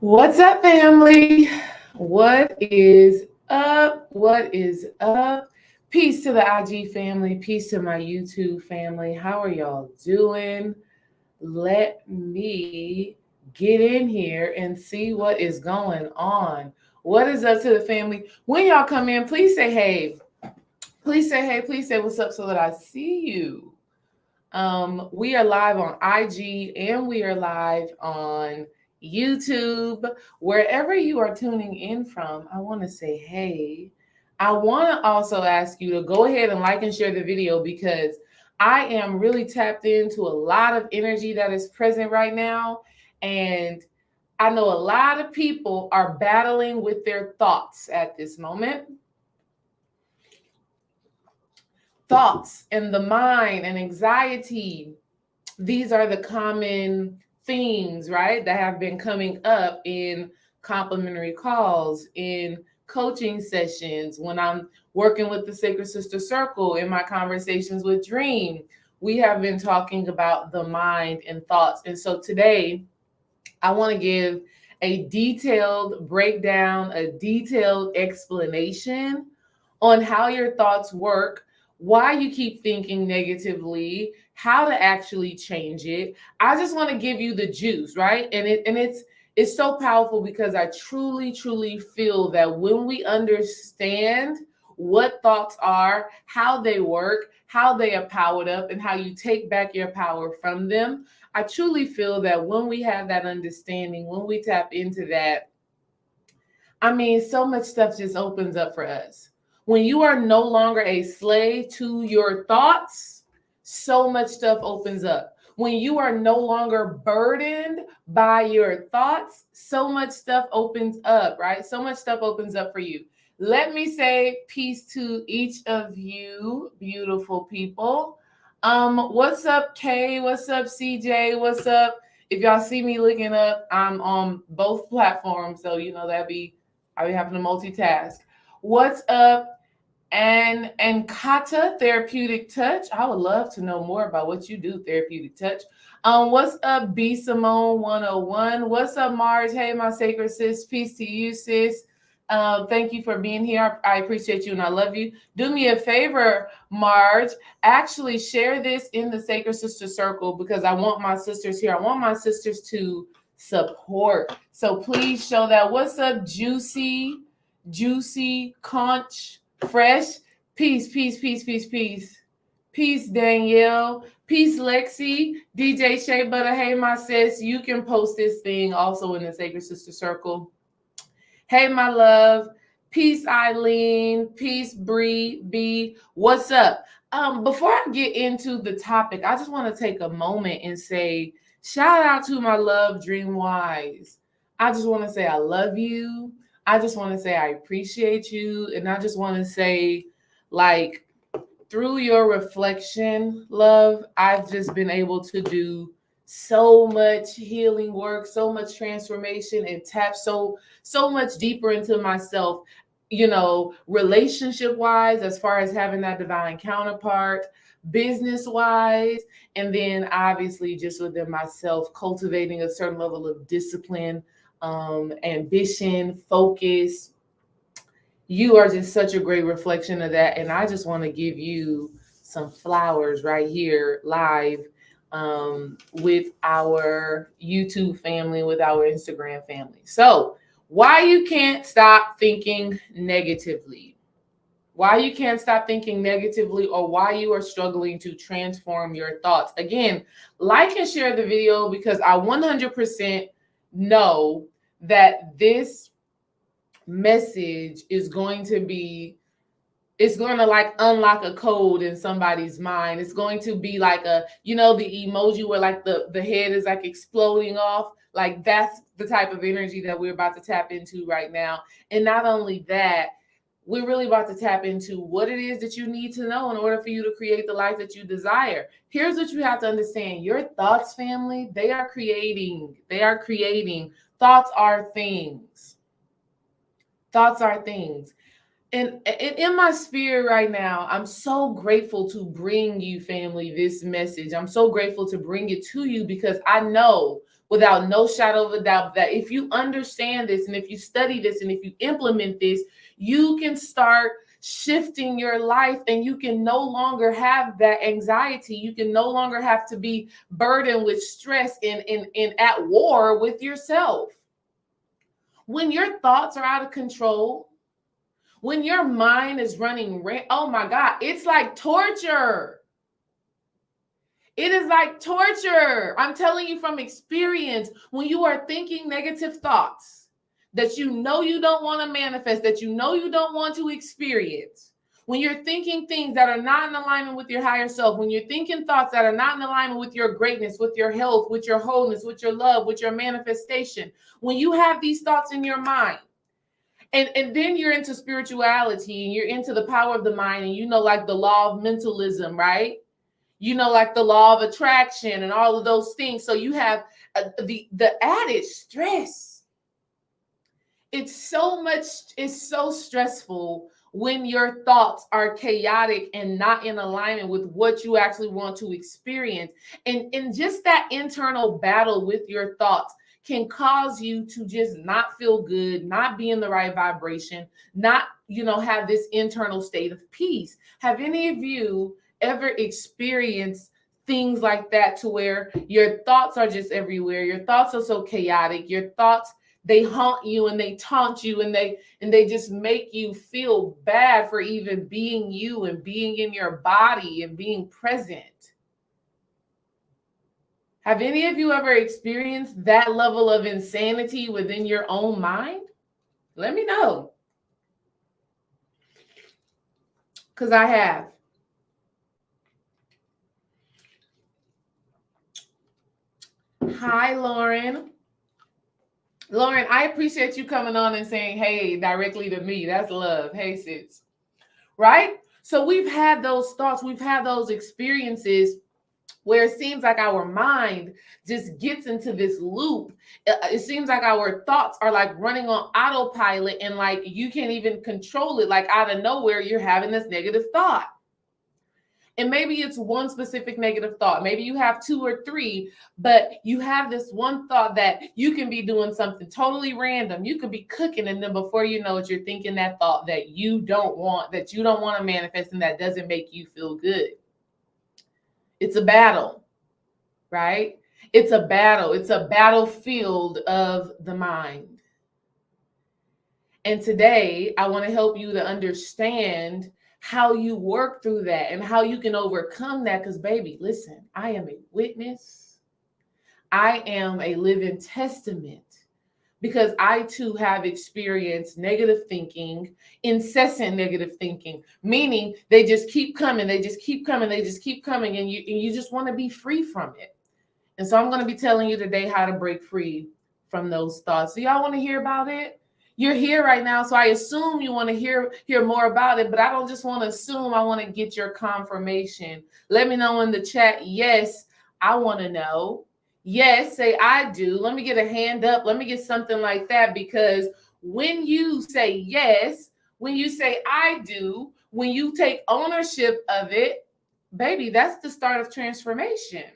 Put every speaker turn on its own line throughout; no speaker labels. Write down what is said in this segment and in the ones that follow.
What's up, family? What is up? What is up? Peace to the IG family, peace to my YouTube family. How are y'all doing? Let me get in here and see what is going on. What is up to the family? When y'all come in, please say hey. Please say hey. Please say what's up so that I see you. We are live on IG and we are live on YouTube. Wherever you are tuning in from, I want to say hey. I want to also ask you to go ahead and like and share the video because I am really tapped into a lot of energy that is present right now. And I know a lot of people are battling with their thoughts at this moment. Thoughts and the mind and anxiety, these are the common themes, right, that have been coming up in complimentary calls, in coaching sessions, when I'm working with the Sacred Sister Circle, in my conversations with Dream. We have been talking about the mind and thoughts. And so today, I want to give a detailed breakdown, a detailed explanation on how your thoughts work, why you keep thinking negatively, how to actually change it. I just want to give you the juice, right? And it's so powerful because I truly feel that when we understand what thoughts are, how they work, how they are powered up, and how you take back your power from them, I truly feel that when we have that understanding, when we tap into that, I mean, so much stuff just opens up for us. When you are no longer a slave to your thoughts, so much stuff opens up. When you are no longer burdened by your thoughts, so much stuff opens up, right? So much stuff opens up for you. Let me say peace to each of you, beautiful people. What's up, Kay? What's up, CJ? What's up? If y'all see me looking up, I'm on both platforms, so you know I be having to multitask. What's up, and Kata Therapeutic Touch? I would love to know more about what you do, Therapeutic Touch. What's up, B Simone 101? What's up, Marge? Hey, my sacred sis. Peace to you, sis. Thank you for being here. I appreciate you and I love you. Do me a favor, Marge. Actually, share this in the Sacred Sister Circle because I want my sisters here. I want my sisters to support. So please show that. What's up, Juicy, Conch, Fresh? Peace. Peace, Danielle. Peace, Lexi. DJ Shea Butter. Hey, my sis. You can post this thing also in the Sacred Sister Circle. Hey, my love. Peace, Eileen. Peace, Bree. B. What's up? Before I get into the topic, I just want to take a moment and say, shout out to my love, Dream Wise. I just want to say I love you. I just want to say I appreciate you. And I just want to say, like, through your reflection, love, I've just been able to do so much healing work, so much transformation, and tap so much deeper into myself, relationship wise, as far as having that divine counterpart, business wise, and then obviously just within myself, cultivating a certain level of discipline, ambition, focus. You are just such a great reflection of that. And I just want to give you some flowers right here live, with our YouTube family, with our Instagram family. So, why you can't stop thinking negatively? Why you can't stop thinking negatively, or why you are struggling to transform your thoughts? Again, like and share the video because I 100% know that this message is going to be, it's going to like unlock a code in somebody's mind. It's going to be like the emoji where like the head is like exploding off. Like that's the type of energy that we're about to tap into right now. And not only that, we're really about to tap into what it is that you need to know in order for you to create the life that you desire. Here's what you have to understand. Your thoughts, family, they are creating. Thoughts are things. Thoughts are things. And in my spirit right now, I'm so grateful to bring you, family, this message. I'm so grateful to bring it to you because I know without no shadow of a doubt that if you understand this and if you study this and if you implement this, you can start shifting your life and you can no longer have that anxiety. You can no longer have to be burdened with stress and at war with yourself. When your thoughts are out of control, when your mind is running, oh my God, it's like torture. It is like torture. I'm telling you from experience, when you are thinking negative thoughts that you know you don't want to manifest, that you know you don't want to experience, when you're thinking things that are not in alignment with your higher self, when you're thinking thoughts that are not in alignment with your greatness, with your health, with your wholeness, with your love, with your manifestation, when you have these thoughts in your mind, and then you're into spirituality and you're into the power of the mind, and you know, like the law of mentalism, right? You know, like the law of attraction and all of those things. So you have the added stress. It's so stressful when your thoughts are chaotic and not in alignment with what you actually want to experience. And just that internal battle with your thoughts can cause you to just not feel good, not be in the right vibration, not, have this internal state of peace. Have any of you ever experienced things like that, to where your thoughts are just everywhere? Your thoughts are so chaotic. Your thoughts, they haunt you and they taunt you and they just make you feel bad for even being you and being in your body and being present. Have any of you ever experienced that level of insanity within your own mind? Let me know. Because I have. Hi, Lauren. Lauren, I appreciate you coming on and saying, hey, directly to me. That's love. Hey, sis. Right? So we've had those thoughts. We've had those experiences where it seems like our mind just gets into this loop. It seems like our thoughts are like running on autopilot and like you can't even control it. Like out of nowhere, you're having this negative thought. And maybe it's one specific negative thought. Maybe you have two or three, but you have this one thought that you can be doing something totally random. You could be cooking, and then before you know it, you're thinking that thought that you don't want to manifest, and that doesn't make you feel good. It's a battle, right? It's a battle. It's a battlefield of the mind. And today, I want to help you to understand how you work through that and how you can overcome that. Because, baby, listen, I am a witness. I am a living testament, because I too have experienced negative thinking, incessant negative thinking, meaning they just keep coming, they just keep coming, and you just want to be free from it. And so I'm going to be telling you today how to break free from those thoughts. Do y'all want to hear about it? You're here right now, so I assume you want to hear more about it, but I don't just want to assume. I want to get your confirmation. Let me know in the chat. Yes, I want to know. Yes, say I do. Let me get a hand up. Let me get something like that, because when you say yes, when you say I do, when you take ownership of it, baby, that's the start of transformation.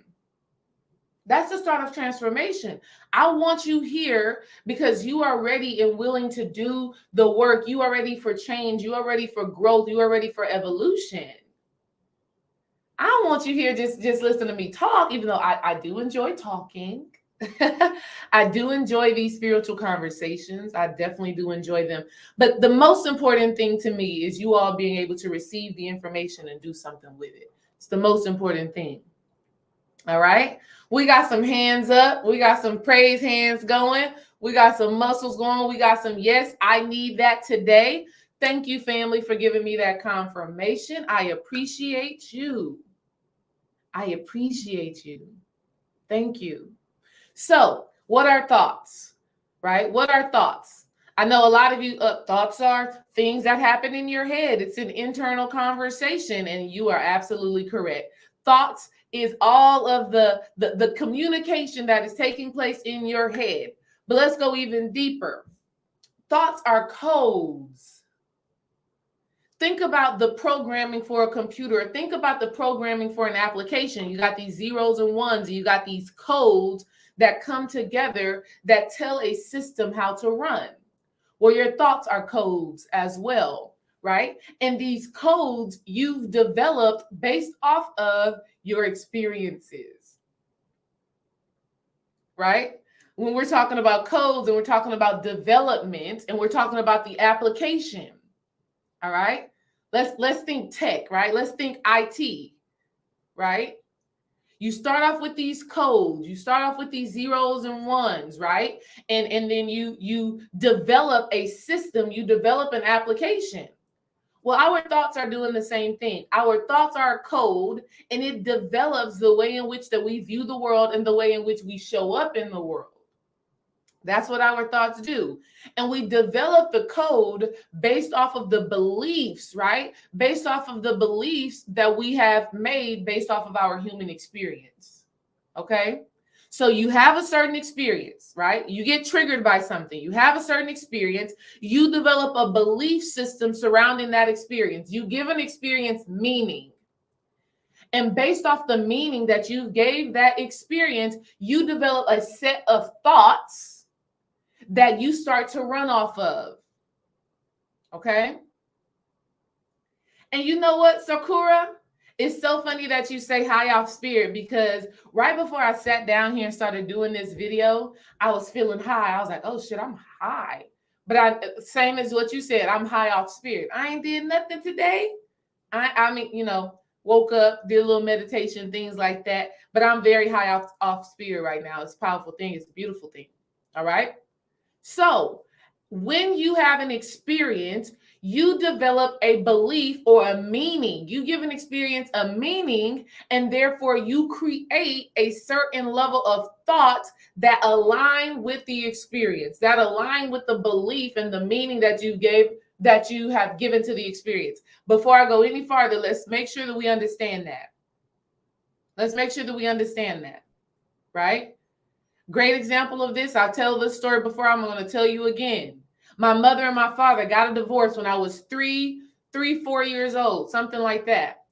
That's the start of transformation. I want you here because you are ready and willing to do the work. You are ready for change. You are ready for growth. You are ready for evolution. I don't want you here just listen to me talk, even though I do enjoy talking. I do enjoy these spiritual conversations. I definitely do enjoy them. But the most important thing to me is you all being able to receive the information and do something with it. It's the most important thing. All right. We got some hands up. We got some praise hands going. We got some muscles going. We got some, yes, I need that today. Thank you, family, for giving me that confirmation. I appreciate you. I appreciate you. Thank you. So, what are thoughts, right? What are thoughts? I know a lot of you, thoughts are things that happen in your head. It's an internal conversation, and you are absolutely correct. Thoughts is all of the communication that is taking place in your head. But let's go even deeper. Thoughts are codes. Think about the programming for a computer. Think about the programming for an application. You got these zeros and ones, and you got these codes that come together that tell a system how to run. Well, your thoughts are codes as well, right? And these codes you've developed based off of your experiences, right? When we're talking about codes and we're talking about development and we're talking about the application, all right? Let's think tech, right? Let's think IT, right? You start off with these codes, you start off with these zeros and ones, right? And then you develop a system, you develop an application. Well, our thoughts are doing the same thing. Our thoughts are a code, and it develops the way in which that we view the world and the way in which we show up in the world. That's what our thoughts do. And we develop the code based off of the beliefs, right? Based off of the beliefs that we have made based off of our human experience. Okay? So you have a certain experience, right? You get triggered by something. You have a certain experience. You develop a belief system surrounding that experience. You give an experience meaning. And based off the meaning that you gave that experience, you develop a set of thoughts that you start to run off of. Okay? And you know what, Sakura? It's so funny that you say high off spirit, because right before I sat down here and started doing this video, I was feeling high. I was like, oh shit, I'm high. But same as what you said, I'm high off spirit. I ain't did nothing today. I mean, woke up, did a little meditation, things like that. But I'm very high off spirit right now. It's a powerful thing. It's a beautiful thing. All right? So when you have an experience, you develop a belief or a meaning. You give an experience a meaning, and therefore you create a certain level of thought that align with the experience, that align with the belief and the meaning that you have given to the experience. Before I go any farther, let's make sure that we understand that. Let's make sure that we understand that, right? Great example of this. I'll tell this story before. I'm going to tell you again. My mother and my father got a divorce when I was 4 years old, something like that.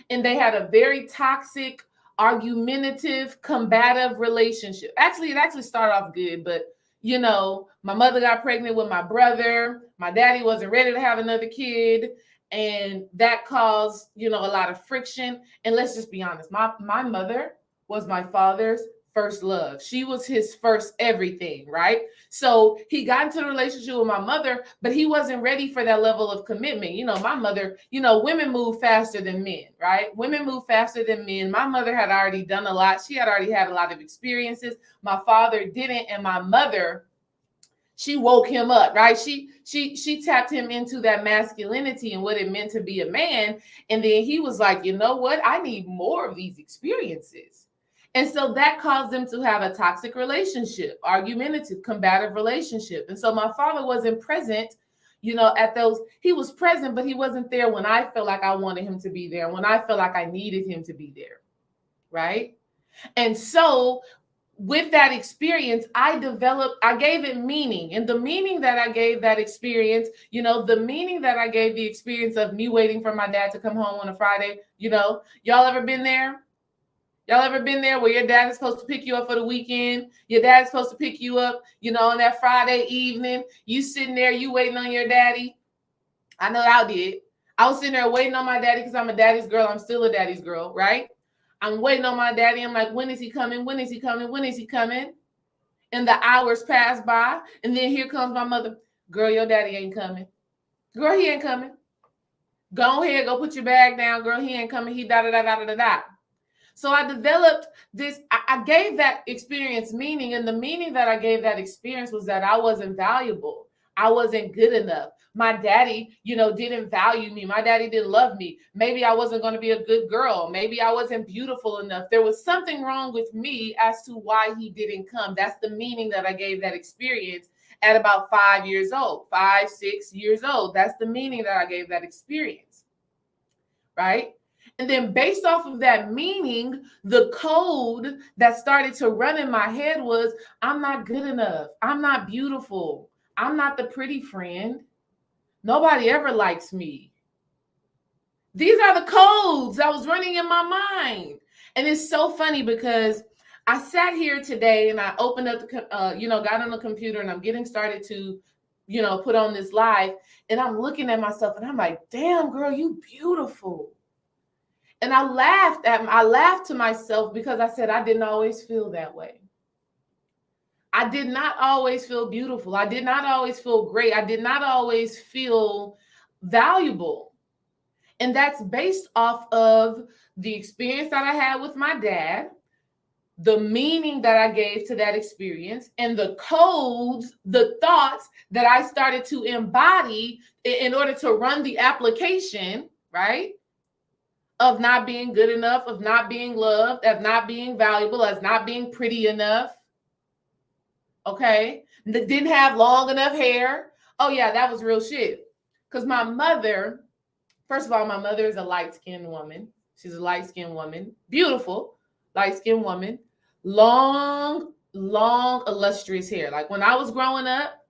And they had a very toxic, argumentative, combative relationship. Actually, it started off good, but my mother got pregnant with my brother. My daddy wasn't ready to have another kid. And that caused, a lot of friction. And let's just be honest, my mother was my father's first love. She was his first everything, right? So he got into the relationship with my mother, but he wasn't ready for that level of commitment. My mother, women move faster than men, right? Women move faster than men. My mother had already done a lot. She had already had a lot of experiences. My father didn't. And my mother, she woke him up, right? She tapped him into that masculinity and what it meant to be a man. And then he was like, you know what? I need more of these experiences. And so that caused them to have a toxic relationship, argumentative, combative relationship. And so my father wasn't present, at those. He was present, but he wasn't there when I felt like I wanted him to be there, when I felt like I needed him to be there, right? And so with that experience, I gave it meaning. And the meaning that I gave that experience, the meaning that I gave the experience of me waiting for my dad to come home on a Friday, y'all ever been there? Y'all ever been there where your dad is supposed to pick you up for the weekend? Your dad's supposed to pick you up, on that Friday evening. You sitting there, you waiting on your daddy. I know I did. I was sitting there waiting on my daddy because I'm a daddy's girl. I'm still a daddy's girl, right? I'm waiting on my daddy. I'm like, when is he coming? When is he coming? When is he coming? And the hours pass by. And then here comes my mother. Girl, your daddy ain't coming. Girl, he ain't coming. Go ahead, go put your bag down. Girl, he ain't coming. He da-da-da-da-da-da. So I developed this, I gave that experience meaning, and the meaning that I gave that experience was that I wasn't valuable. I wasn't good enough. My daddy, didn't value me. My daddy didn't love me. Maybe I wasn't going to be a good girl. Maybe I wasn't beautiful enough. There was something wrong with me as to why he didn't come. That's the meaning that I gave that experience at about 5 years old, 5, 6 years old. That's the meaning that I gave that experience, right? And then based off of that meaning, the code that started to run in my head was, I'm not good enough. I'm not beautiful. I'm not the pretty friend. Nobody ever likes me. These are the codes that was running in my mind. And it's so funny because I sat here today and I opened up got on the computer and I'm getting started to, put on this live, and I'm looking at myself and I'm like, damn, girl, you beautiful. And I laughed to myself because I said I didn't always feel that way. I did not always feel beautiful. I did not always feel great. I did not always feel valuable. And that's based off of the experience that I had with my dad, the meaning that I gave to that experience, and the codes, the thoughts that I started to embody in order to run the application, right? Of not being good enough, of not being loved, of not being valuable, as not being pretty enough. Okay. Didn't have long enough hair. Oh yeah, that was real shit. Because my mother, first of all, my mother is a light-skinned woman. She's a light-skinned woman. Beautiful, light-skinned woman. Long, illustrious hair. Like when I was growing up,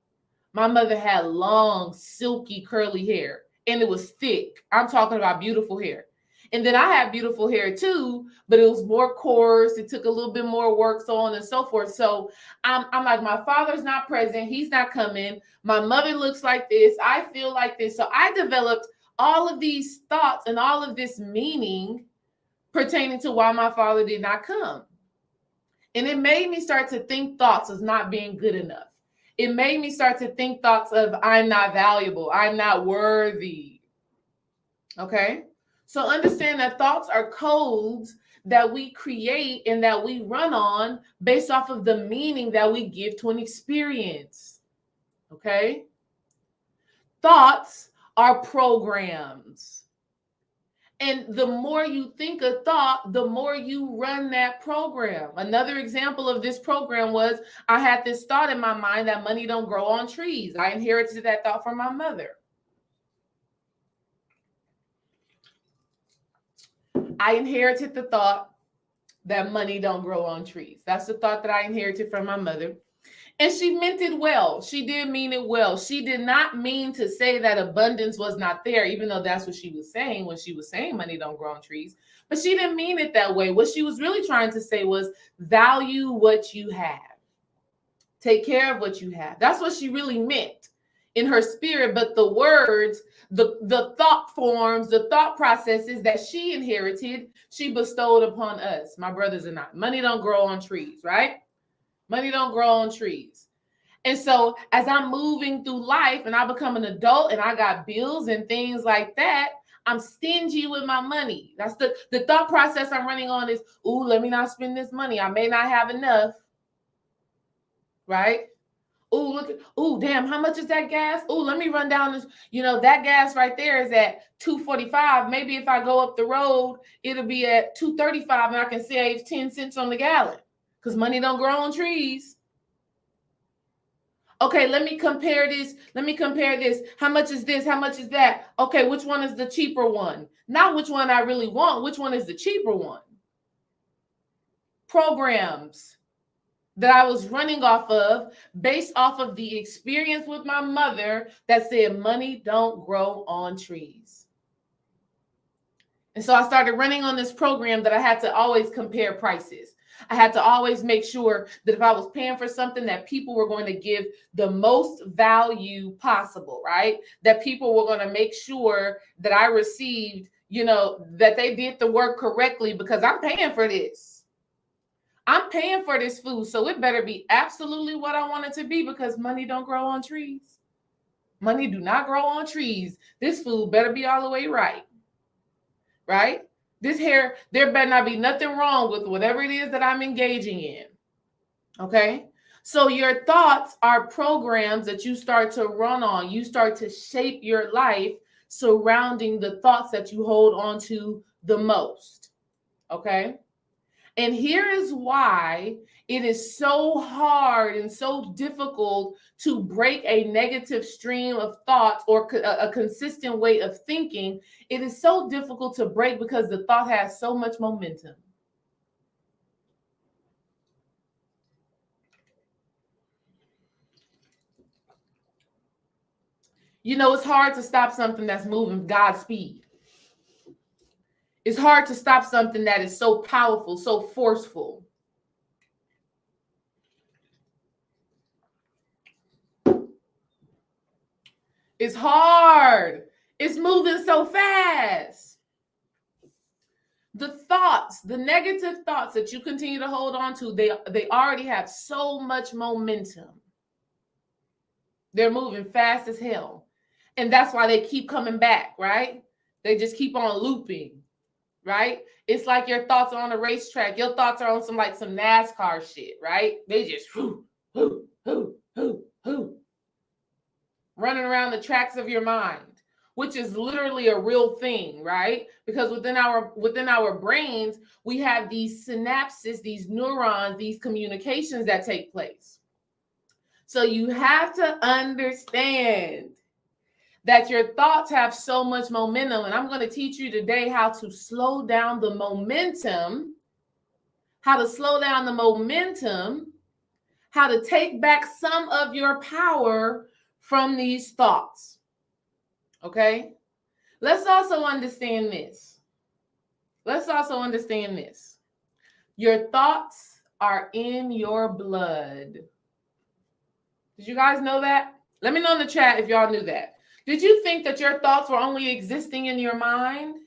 my mother had long, silky, curly hair. And it was thick. I'm talking about beautiful hair. And then I had beautiful hair too, but it was more coarse. It took a little bit more work, so on and so forth. So I'm like, my father's not present. He's not coming. My mother looks like this. I feel like this. So I developed all of these thoughts and all of this meaning pertaining to why my father did not come. And it made me start to think thoughts of not being good enough. It made me start to think thoughts of I'm not valuable. I'm not worthy. Okay? So understand that thoughts are codes that we create and that we run on based off of the meaning that we give to an experience. Okay? Thoughts are programs. And the more you think a thought, the more you run that program. Another example of this program was I had this thought in my mind that money don't grow on trees. I inherited that thought from my mother. I inherited the thought that money don't grow on trees. That's the thought that I inherited from my mother. And she meant it well. She did mean it well. She did not mean to say that abundance was not there, even though that's what she was saying when she was saying money don't grow on trees. But she didn't mean it that way. What she was really trying to say was value what you have. Take care of what you have. That's what she really meant in her spirit. But the words, the thought forms, the thought processes that she inherited, she bestowed upon us, my brothers and I. Money don't grow on trees, right? Money don't grow on trees. And so as I'm moving through life and I become an adult and I got bills and things like that, I'm stingy with my money. That's the thought process I'm running on is, ooh, let me not spend this money. I may not have enough. Right? Oh, look at, oh, damn, how much is that gas? Oh, let me run down this, that gas right there is at $2.45. Maybe if I go up the road, it'll be at $2.35 and I can save 10 cents on the gallon because money don't grow on trees. Okay, let me compare this. How much is this? How much is that? Okay, which one is the cheaper one? Not which one I really want. Which one is the cheaper one? Programs that I was running off of based off of the experience with my mother that said money don't grow on trees. And so I started running on this program that I had to always compare prices. I had to always make sure that if I was paying for something that people were going to give the most value possible, right? That people were going to make sure that I received, that they did the work correctly because I'm paying for this. I'm paying for this food, so it better be absolutely what I want it to be because money don't grow on trees. Money do not grow on trees. This food better be all the way right. Right? This hair, there better not be nothing wrong with whatever it is that I'm engaging in. Okay? So your thoughts are programs that you start to run on. You start to shape your life surrounding the thoughts that you hold on to the most. Okay? And here is why it is so hard and so difficult to break a negative stream of thoughts or a consistent way of thinking. It is so difficult to break because the thought has so much momentum. It's hard to stop something that's moving God's speed. It's hard to stop something that is so powerful, so forceful. It's hard. It's moving so fast. The thoughts, the negative thoughts that you continue to hold on to, they already have so much momentum. They're moving fast as hell. And that's why they keep coming back, right? They just keep on looping, right? It's like your thoughts are on a racetrack. Your thoughts are on some NASCAR shit, right? They just running around the tracks of your mind, which is literally a real thing, right? Because within our brains, we have these synapses, these neurons, these communications that take place. So you have to understand that your thoughts have so much momentum. And I'm going to teach you today how to slow down the momentum, how to take back some of your power from these thoughts. Okay? Let's also understand this. Your thoughts are in your blood. Did you guys know that? Let me know in the chat if y'all knew that. Did you think that your thoughts were only existing in your mind?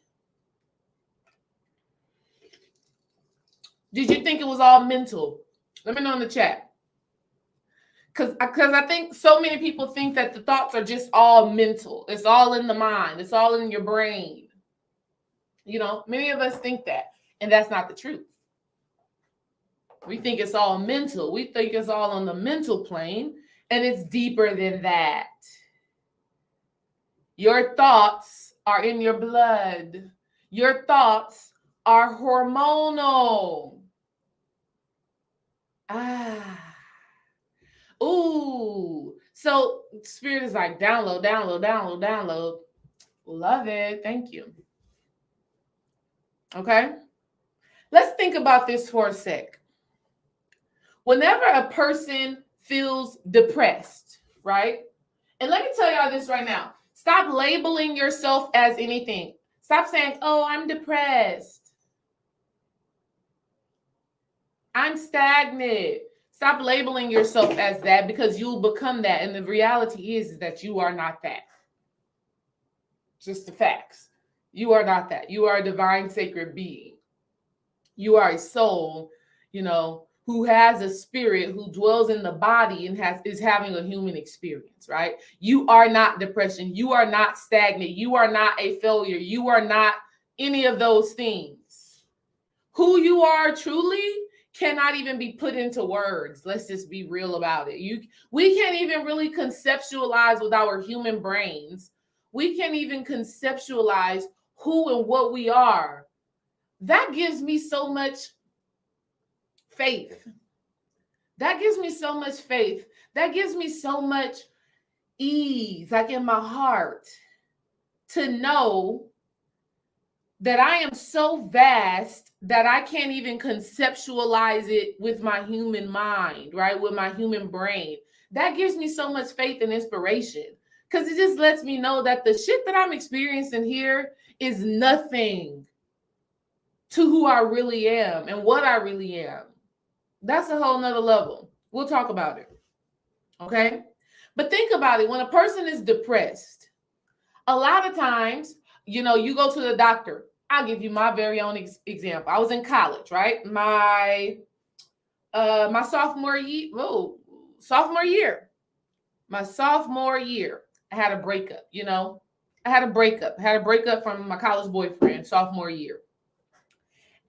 Did you think it was all mental? Let me know in the chat. Because I think so many people think that the thoughts are just all mental. It's all in the mind. It's all in your brain. You know, many of us think that, and that's not the truth. We think it's all mental. We think it's all on the mental plane, and it's deeper than that. Your thoughts are in your blood. Your thoughts are hormonal. Ooh. So Spirit is like, download. Love it. Thank you. Okay. Let's think about this for a sec. Whenever a person feels depressed, right? And let me tell y'all this right now. Stop labeling yourself as anything. Stop saying, oh, I'm depressed. I'm stagnant. Stop labeling yourself as that, because you'll become that. And the reality is that you are not that. Just the facts. You are not that. You are a divine sacred being. You are a soul, who has a spirit, who dwells in the body and is having a human experience, right? You are not depression. You are not stagnant. You are not a failure. You are not any of those things. Who you are truly cannot even be put into words. Let's just be real about it. We can't even really conceptualize with our human brains. We can't even conceptualize who and what we are. That gives me so much faith. That gives me so much faith. That gives me so much ease, like in my heart, to know that I am so vast that I can't even conceptualize it with my human mind, right? With my human brain. That gives me so much faith and inspiration, because it just lets me know that the shit that I'm experiencing here is nothing to who I really am and what I really am. That's a whole nother level. We'll talk about it. Okay? But think about it. When a person is depressed, a lot of times, you go to the doctor. I'll give you my very own example. I was in college, right? My sophomore year. My sophomore year, I had a breakup, I had a breakup from my college boyfriend sophomore year.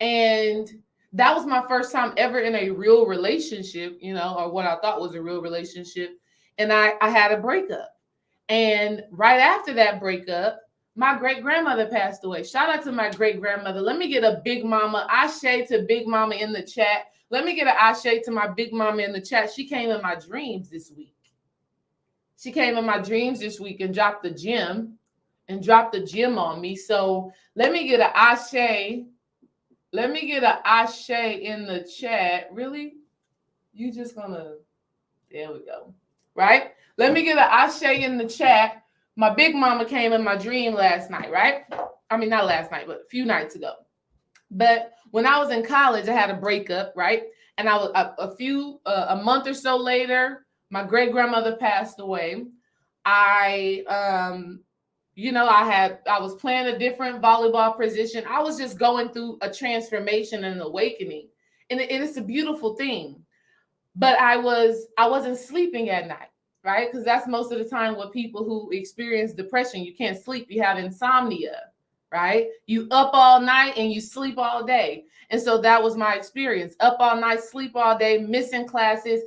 And that was my first time ever in a real relationship, or what I thought was a real relationship. And I had a breakup. And right after that breakup, my great-grandmother passed away. Shout out to my great-grandmother. Let me get a big mama. Ashe to big mama in the chat. Let me get an ashe to my big mama in the chat. She came in my dreams this week. And dropped the gem on me. So let me get an ashe. Let me get an ashe in the chat. Really? You just gonna, there we go. Right? Let me get an ashe in the chat. My big mama came in my dream last night, right? I mean, not last night, but a few nights ago. But when I was in college, I had a breakup, right? And I was a month or so later, my great grandmother passed away. I I was playing a different volleyball position. I was just going through a transformation and an awakening. And it is a beautiful thing. But I wasn't sleeping at night, right? Because that's most of the time with people who experience depression. You can't sleep, you have insomnia, right? You up all night and you sleep all day. And so that was my experience. Up all night, sleep all day, missing classes.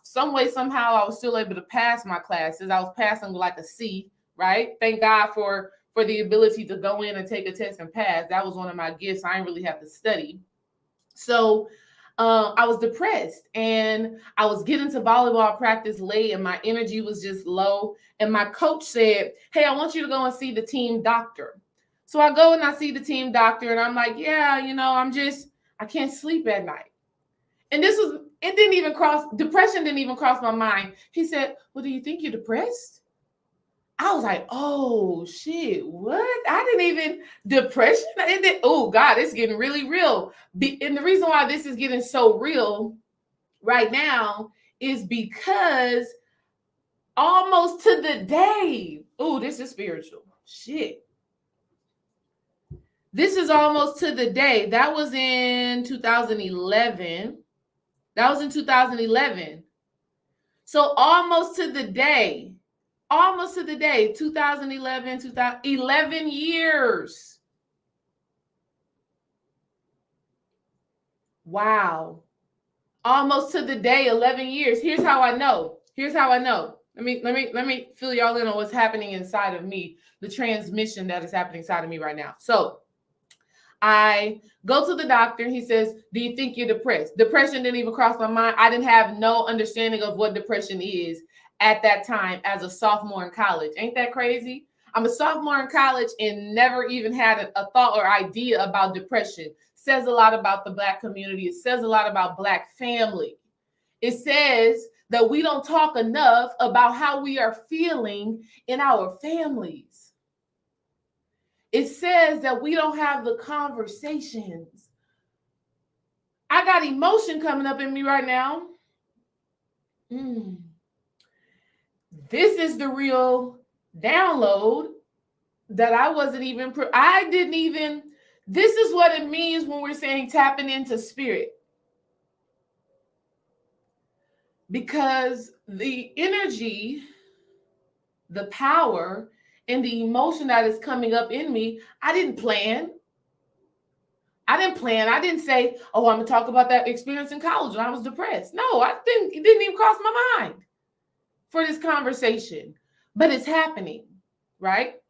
Some way, somehow, I was still able to pass my classes. I was passing like a C, right? Thank God for the ability to go in and take a test and pass. That was one of my gifts. I didn't really have to study. So I was depressed, and I was getting to volleyball practice late, and my energy was just low. And my coach said, "Hey, I want you to go and see the team doctor." So I go and I see the team doctor, and I'm like, "Yeah, I can't sleep at night." And depression didn't even cross my mind. He said, "Well, do you think you're depressed?" I was like, "Oh shit, what?" I didn't even depression. Oh God, it's getting really real. And the reason why this is getting so real right now is because almost to the day. Oh, this is spiritual. Shit. This is almost to the day. That was in 2011. That was in 2011. So almost to the day. 2011, 11 years. Wow. Almost to the day, 11 years. Here's how I know. Let me fill y'all in on what's happening inside of me, the transmission that is happening inside of me right now. So I go to the doctor and he says, "Do you think you're depressed?" Depression didn't even cross my mind. I didn't have no understanding of what depression is at that time as a sophomore in college. Ain't that crazy? I'm a sophomore in college and never even had a thought or idea about depression. Says a lot about the Black community. It says a lot about Black family. It says that we don't talk enough about how we are feeling in our families. It says that we don't have the conversations. I got emotion coming up in me right now. This is the real download that I wasn't even, this is what it means when we're saying tapping into spirit. Because the energy, the power, and the emotion that is coming up in me, I didn't plan. I didn't say, "Oh, I'm going to talk about that experience in college when I was depressed." No, it didn't even cross my mind for this conversation. But it's happening, right?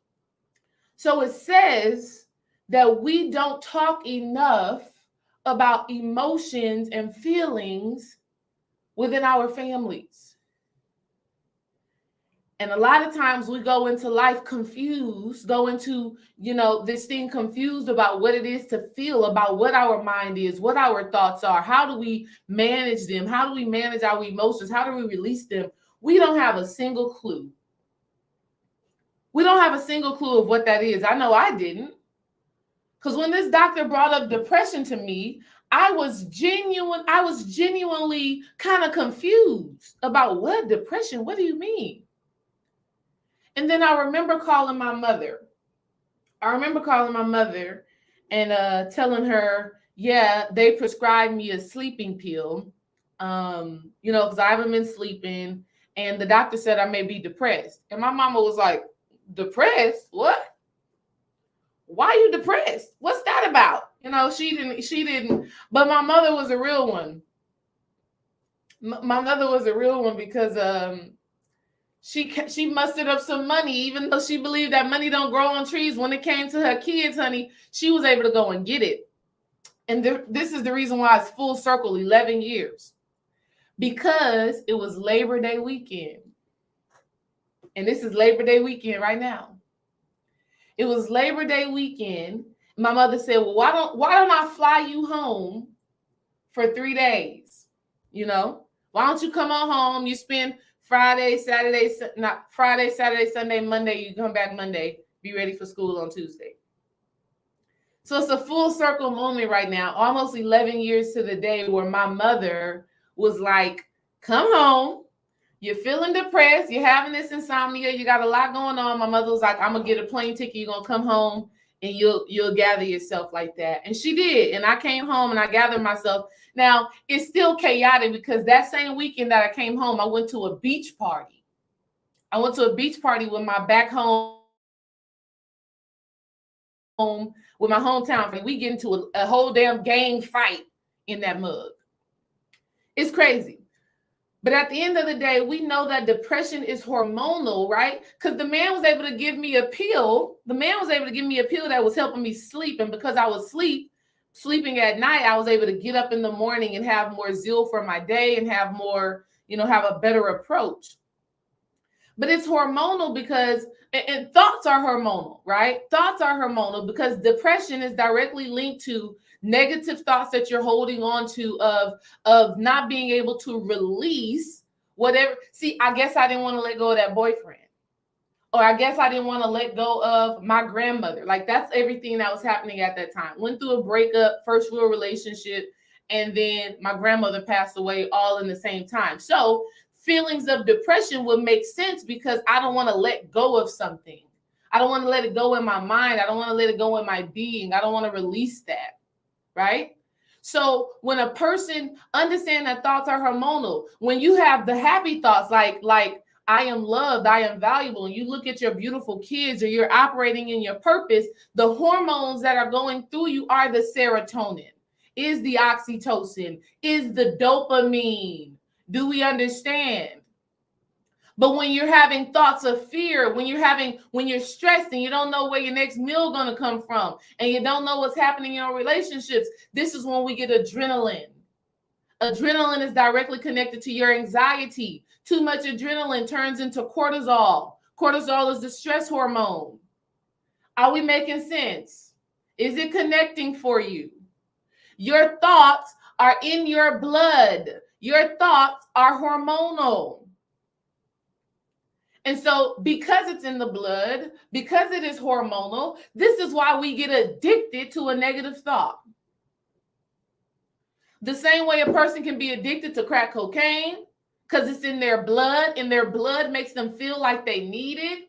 So it says that we don't talk enough about emotions and feelings within our families. And a lot of times we go into life confused, this thing confused about what it is to feel, about what our mind is, what our thoughts are. How do we manage them? How do we manage our emotions? How do we release them? We don't have a single clue. We don't have a single clue of what that is. I know I didn't. Because when this doctor brought up depression to me, I was genuinely kind of confused about what depression, what do you mean? And then I remember calling my mother. And telling her, yeah, they prescribed me a sleeping pill, because I haven't been sleeping. And the doctor said I may be depressed. And my mama was like, "Depressed? What? Why are you depressed? What's that about?" She didn't. But my mother was a real one. My mother was a real one because she mustered up some money, even though she believed that money don't grow on trees. When it came to her kids, honey, she was able to go and get it. And this is the reason why it's full circle, 11 years. Because it was Labor Day weekend. And this is Labor Day weekend right now. It was Labor Day weekend. My mother said, "Well, why don't I fly you home for 3 days? Why don't you come on home? You spend Friday, Saturday, Sunday, Monday. You come back Monday, be ready for school on Tuesday." So it's a full circle moment right now, almost 11 years to the day, where my mother was like, "Come home. You're feeling depressed. You're having this insomnia. You got a lot going on. My mother was like, I'm going to get a plane ticket. You're going to come home and you'll gather yourself like that. And she did. And I came home and I gathered myself. Now, it's still chaotic because that same weekend that I came home, I went to a beach party. I went to a beach party with my back home, with my hometown. We get into a whole damn gang fight in that mug. It's crazy. But at the end of the day, we know that depression is hormonal, right? Because the man was able to give me a pill. The man was able to give me a pill that was helping me sleep. And because I was sleeping at night, I was able to get up in the morning and have more zeal for my day and have more, have a better approach. But it's hormonal because, and thoughts are hormonal, right? Thoughts are hormonal because depression is directly linked to negative thoughts that you're holding on to of not being able to release whatever. See, I guess I didn't want to let go of that boyfriend. Or I guess I didn't want to let go of my grandmother. Like, that's everything that was happening at that time. Went through a breakup, first real relationship, and then my grandmother passed away all in the same time. So feelings of depression would make sense because I don't want to let go of something. I don't want to let it go in my mind. I don't want to let it go in my being. I don't want to release that. Right? So when a person understands that thoughts are hormonal, when you have the happy thoughts like I am loved, I am valuable, and you look at your beautiful kids or you're operating in your purpose, the hormones that are going through you are the serotonin, is the oxytocin, is the dopamine. Do we understand? But when you're having thoughts of fear, when you're stressed and you don't know where your next meal going to come from, and you don't know what's happening in your relationships, this is when we get adrenaline. Adrenaline is directly connected to your anxiety. Too much adrenaline turns into cortisol. Cortisol is the stress hormone. Are we making sense? Is it connecting for you? Your thoughts are in your blood. Your thoughts are hormonal. And so because it's in the blood, because it is hormonal, this is why we get addicted to a negative thought. The same way a person can be addicted to crack cocaine because it's in their blood and their blood makes them feel like they need it.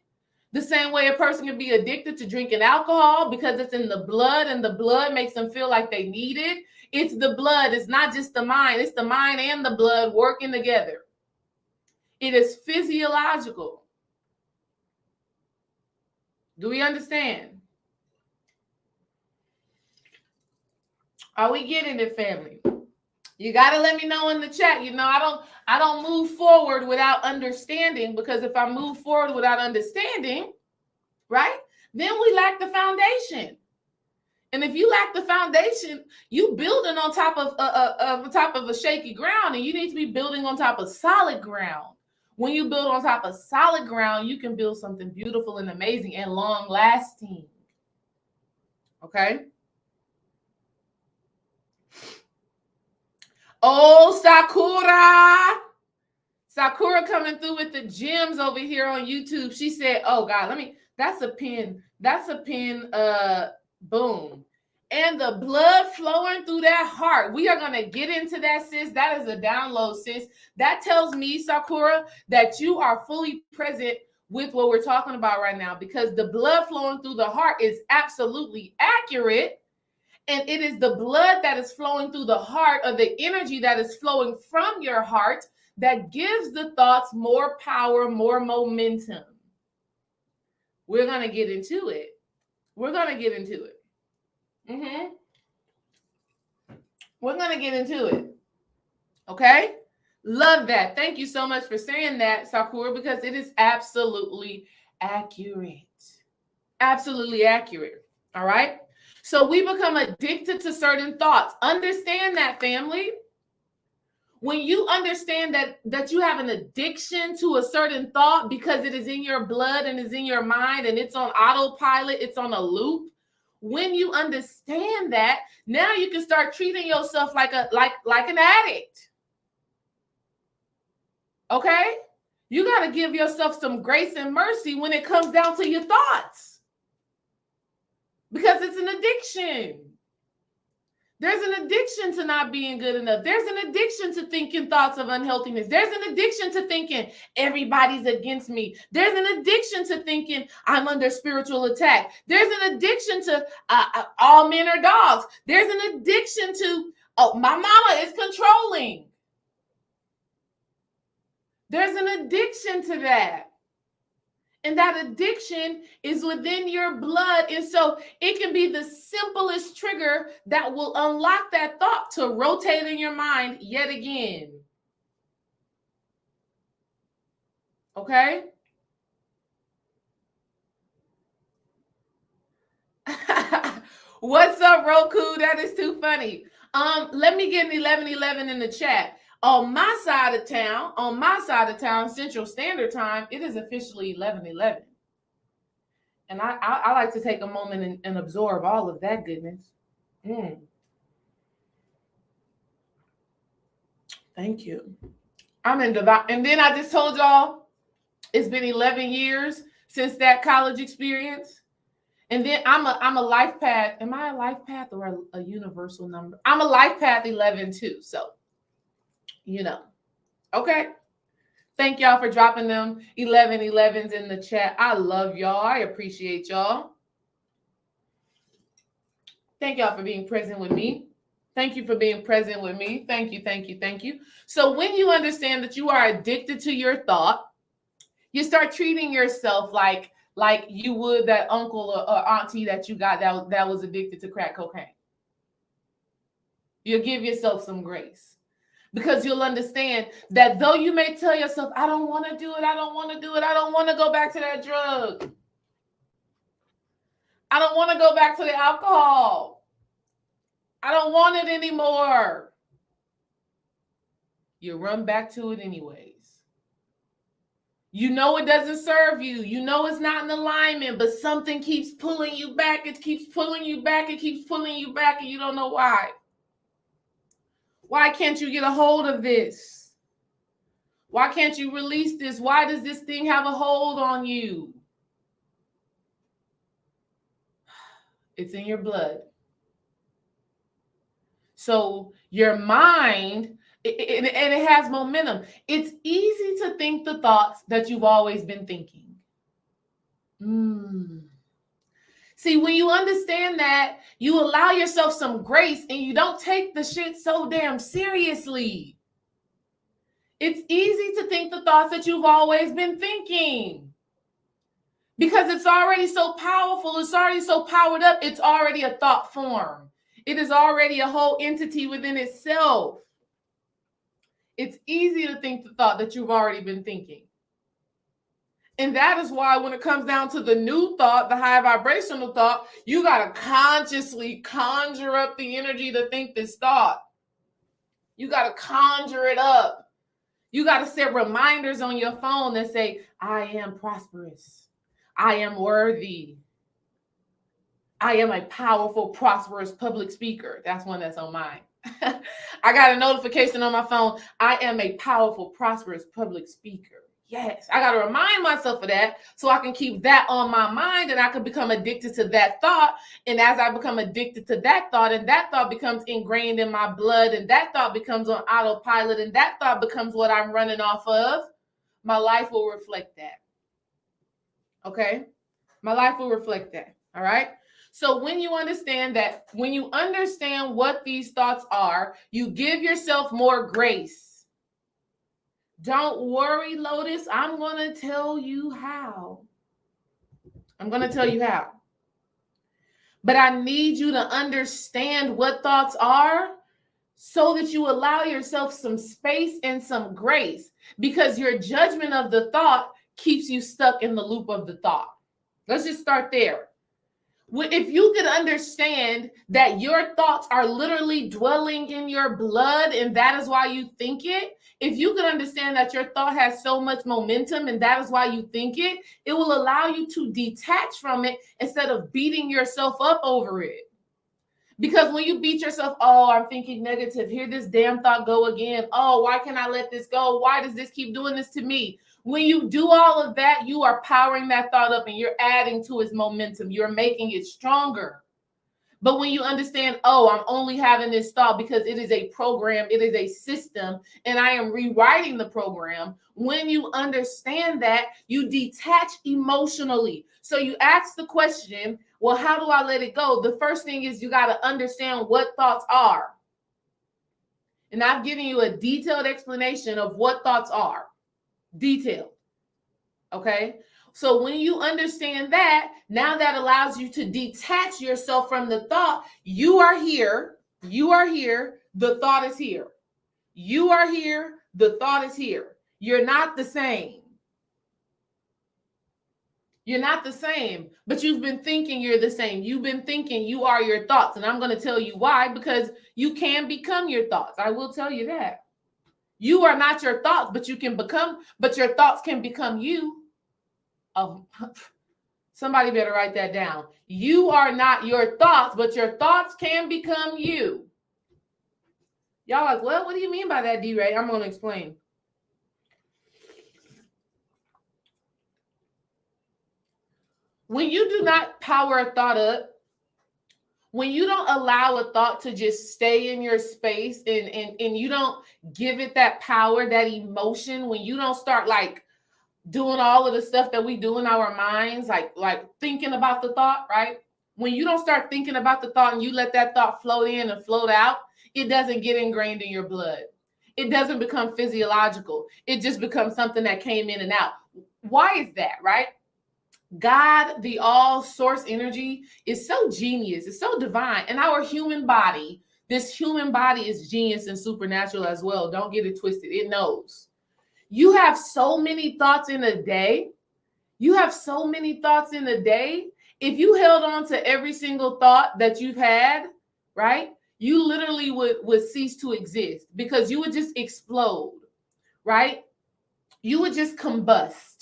The same way a person can be addicted to drinking alcohol because it's in the blood and the blood makes them feel like they need it. It's the blood. It's not just the mind. It's the mind and the blood working together. It is physiological. Do we understand? Are we getting it, family? You got to let me know in the chat. I don't move forward without understanding, because if I move forward without understanding, right, then we lack the foundation. And if you lack the foundation, you building on top of a shaky ground, and you need to be building on top of solid ground. When you build on top of solid ground, you can build something beautiful and amazing and long lasting. Okay. Oh, Sakura coming through with the gems over here on YouTube. She said, oh God, that's a pin. Boom. And the blood flowing through that heart. We are going to get into that, sis. That is a download, sis. That tells me, Sakura, that you are fully present with what we're talking about right now, because the blood flowing through the heart is absolutely accurate. And it is the blood that is flowing through the heart, or the energy that is flowing from your heart, that gives the thoughts more power, more momentum. We're going to get into it. We're going to get into it. We're going to get into it. Okay? Love that. Thank you so much for saying that, Sakura, because it is absolutely accurate. Absolutely accurate. All right? So we become addicted to certain thoughts. Understand that, family. When you understand that you have an addiction to a certain thought because it is in your blood and is in your mind and it's on autopilot, it's on a loop. When you understand that, now you can start treating yourself like an addict. Okay? You got to give yourself some grace and mercy when it comes down to your thoughts, because it's an addiction. There's an addiction to not being good enough. There's an addiction to thinking thoughts of unhealthiness. There's an addiction to thinking everybody's against me. There's an addiction to thinking I'm under spiritual attack. There's an addiction to all men are dogs. There's an addiction to, oh, my mama is controlling. There's an addiction to that. And that addiction is within your blood. And so it can be the simplest trigger that will unlock that thought to rotate in your mind yet again. Okay? What's up, Roku? That is too funny. Let me get an 11:11 in the chat. On my side of town, Central Standard Time, it is officially 11:11. And I like to take a moment and absorb all of that goodness. Thank you. I'm in divine. And then I just told y'all it's been 11 years since that college experience. And then I'm a life path. Am I a life path or a universal number? I'm a life path 11 too. So, you know, okay. Thank y'all for dropping them 11:11s in the chat. I love y'all. I appreciate y'all. Thank y'all for being present with me. Thank you for being present with me. Thank you, thank you, thank you. So when you understand that you are addicted to your thought, you start treating yourself like you would that uncle or auntie that you got that was addicted to crack cocaine. You'll give yourself some grace. Because you'll understand that though you may tell yourself, I don't want to do it, I don't want to do it, I don't want to go back to that drug. I don't want to go back to the alcohol. I don't want it anymore. You run back to it anyways. You know it doesn't serve you. You know it's not in alignment, but something keeps pulling you back. It keeps pulling you back. It keeps pulling you back, and you don't know why. Why can't you get a hold of this? Why can't you release this? Why does this thing have a hold on you? It's in your blood. So your mind, and it has momentum. It's easy to think the thoughts that you've always been thinking. See, when you understand that, you allow yourself some grace and you don't take the shit so damn seriously. It's easy to think the thoughts that you've always been thinking because it's already so powerful. It's already so powered up. It's already a thought form. It is already a whole entity within itself. It's easy to think the thought that you've already been thinking. And that is why when it comes down to the new thought, the high vibrational thought, you got to consciously conjure up the energy to think this thought. You got to conjure it up. You got to set reminders on your phone that say, I am prosperous. I am worthy. I am a powerful, prosperous public speaker. That's one that's on mine. I got a notification on my phone. I am a powerful, prosperous public speaker. Yes, I got to remind myself of that so I can keep that on my mind and I can become addicted to that thought. And as I become addicted to that thought and that thought becomes ingrained in my blood and that thought becomes on autopilot and that thought becomes what I'm running off of, my life will reflect that. Okay? My life will reflect that. All right? So when you understand that, when you understand what these thoughts are, you give yourself more grace. Don't worry, Lotus. I'm going to tell you how. I'm going to tell you how. But I need you to understand what thoughts are so that you allow yourself some space and some grace because your judgment of the thought keeps you stuck in the loop of the thought. Let's just start there. If you could understand that your thoughts are literally dwelling in your blood and that is why you think it, if you could understand that your thought has so much momentum and that is why you think it, it will allow you to detach from it instead of beating yourself up over it. Because when you beat yourself, oh, I'm thinking negative. Here this damn thought go again. Oh, why can't I let this go? Why does this keep doing this to me? When you do all of that, you are powering that thought up and you're adding to its momentum. You're making it stronger. But when you understand, oh, I'm only having this thought because it is a program, it is a system, and I am rewriting the program. When you understand that, you detach emotionally. So you ask the question, well, how do I let it go? The first thing is you got to understand what thoughts are. And I've given you a detailed explanation of what thoughts are. Detailed. Okay? So when you understand that, now that allows you to detach yourself from the thought. You are here. You are here. The thought is here. You are here. The thought is here. You're not the same. You're not the same, but you've been thinking you're the same. You've been thinking you are your thoughts. And I'm going to tell you why, because you can become your thoughts. I will tell you that. You are not your thoughts, but you can become, but your thoughts can become you. Oh, somebody better write that down. You are not your thoughts, but your thoughts can become you. Y'all like, well, what do you mean by that, D-Ray? I'm going to explain. When you do not power a thought up, when you don't allow a thought to just stay in your space and you don't give it that power, that emotion, when you don't start like doing all of the stuff that we do in our minds, like thinking about the thought, right? When you don't start thinking about the thought and you let that thought float in and float out, it doesn't get ingrained in your blood. It doesn't become physiological. It just becomes something that came in and out. Why is that, right? God, the all source energy, is so genius. It's so divine. And our human body, this human body is genius and supernatural as well. Don't get it twisted. It knows. You have so many thoughts in a day. You have so many thoughts in a day. If you held on to every single thought that you've had, right, you literally would cease to exist because you would just explode, right? You would just combust.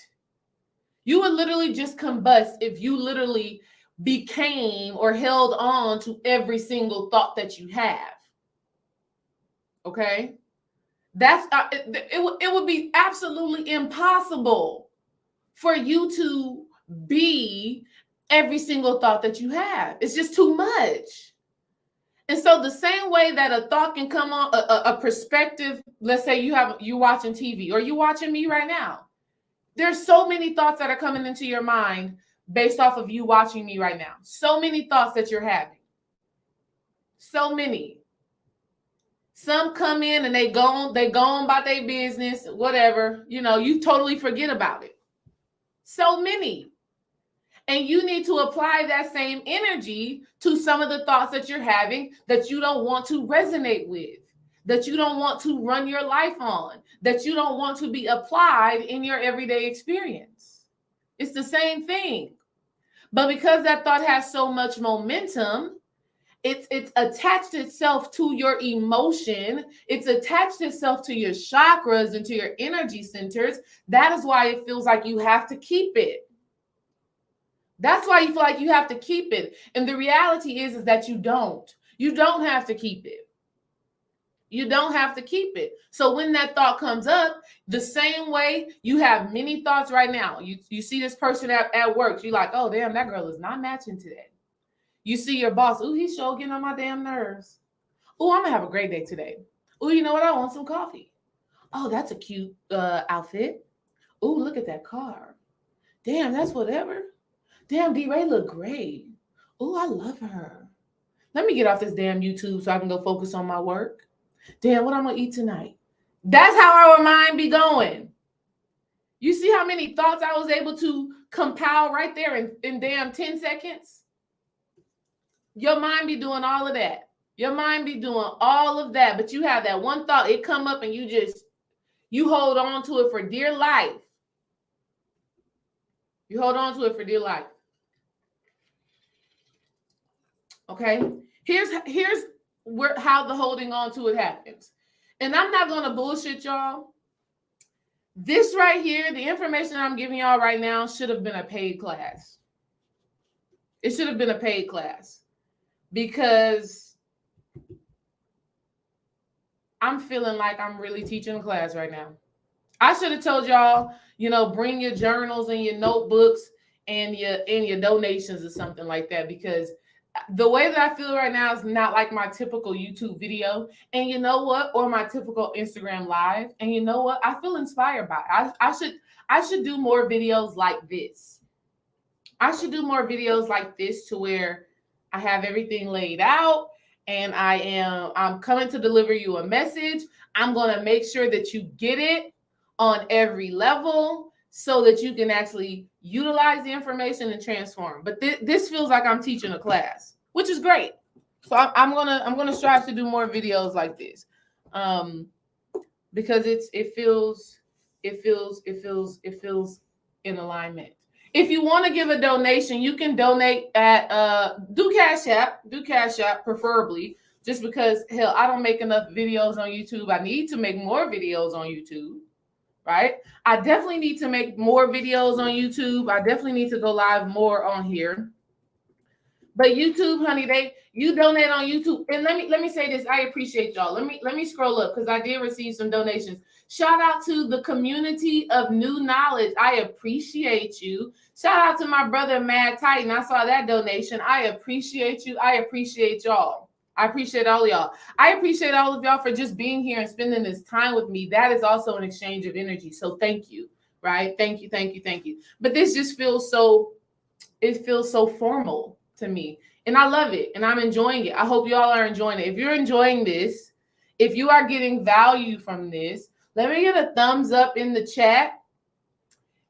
You would literally just combust if you literally became or held on to every single thought that you have. Okay? That's it would be absolutely impossible for you to be every single thought that you have. It's just too much. And so the same way that a thought can come on, a perspective, let's say you're watching TV or you're watching me right now. There's so many thoughts that are coming into your mind based off of you watching me right now. So many thoughts that you're having. So many. Some come in and they go on about their business, whatever. You know, you totally forget about it. So many. And you need to apply that same energy to some of the thoughts that you're having that you don't want to resonate with, that you don't want to run your life on, that you don't want to be applied in your everyday experience. It's the same thing. But because that thought has so much momentum, it's attached itself to your emotion. It's attached itself to your chakras and to your energy centers. That is why it feels like you have to keep it. That's why you feel like you have to keep it. And the reality is that you don't. You don't have to keep it. You don't have to keep it. So when that thought comes up, the same way you have many thoughts right now. You see this person at work. You're like, oh, damn, that girl is not matching today. You see your boss. Ooh, he's sure getting on my damn nerves. Ooh, I'm going to have a great day today. Ooh, you know what? I want some coffee. Oh, that's a cute outfit. Ooh, look at that car. Damn, that's whatever. Damn, D-Ray look great. Ooh, I love her. Let me get off this damn YouTube so I can go focus on my work. Damn, what I'm going to eat tonight. That's how our mind be going. You see how many thoughts I was able to compile right there in damn 10 seconds? Your mind be doing all of that. Your mind be doing all of that. But you have that one thought. It come up and you hold on to it for dear life. You hold on to it for dear life. Okay? Here's how the holding on to it happens. And I'm not going to bullshit y'all. This right here, the information I'm giving y'all right now should have been a paid class. It should have been a paid class because I'm feeling like I'm really teaching a class right now. I should have told y'all, bring your journals and your notebooks and your donations or something like that, because the way that I feel right now is not like my typical YouTube video. And you know what? Or my typical Instagram live. And you know what? I feel inspired by it. I should do more videos like this. I should do more videos like this to where I have everything laid out and I'm coming to deliver you a message. I'm going to make sure that you get it on every level so that you can actually utilize the information and transform. But this feels like I'm teaching a class, which is great. So I'm gonna strive to do more videos like this, because it feels in alignment. If you want to give a donation, you can donate at do Cash App preferably, just because hell, I don't make enough videos on YouTube. I need to make more videos on YouTube. Right? I definitely need to make more videos on YouTube. I definitely need to go live more on here. But YouTube, honey, you donate on YouTube. And let me say this. I appreciate y'all. Let me scroll up because I did receive some donations. Shout out to the community of New Knowledge. I appreciate you. Shout out to my brother Mad Titan. I saw that donation. I appreciate you. I appreciate y'all. I appreciate all of y'all. I appreciate all of y'all for just being here and spending this time with me. That is also an exchange of energy. So thank you, right? Thank you, thank you, thank you. But this just feels so formal to me. And I love it. And I'm enjoying it. I hope y'all are enjoying it. If you're enjoying this, if you are getting value from this, let me get a thumbs up in the chat.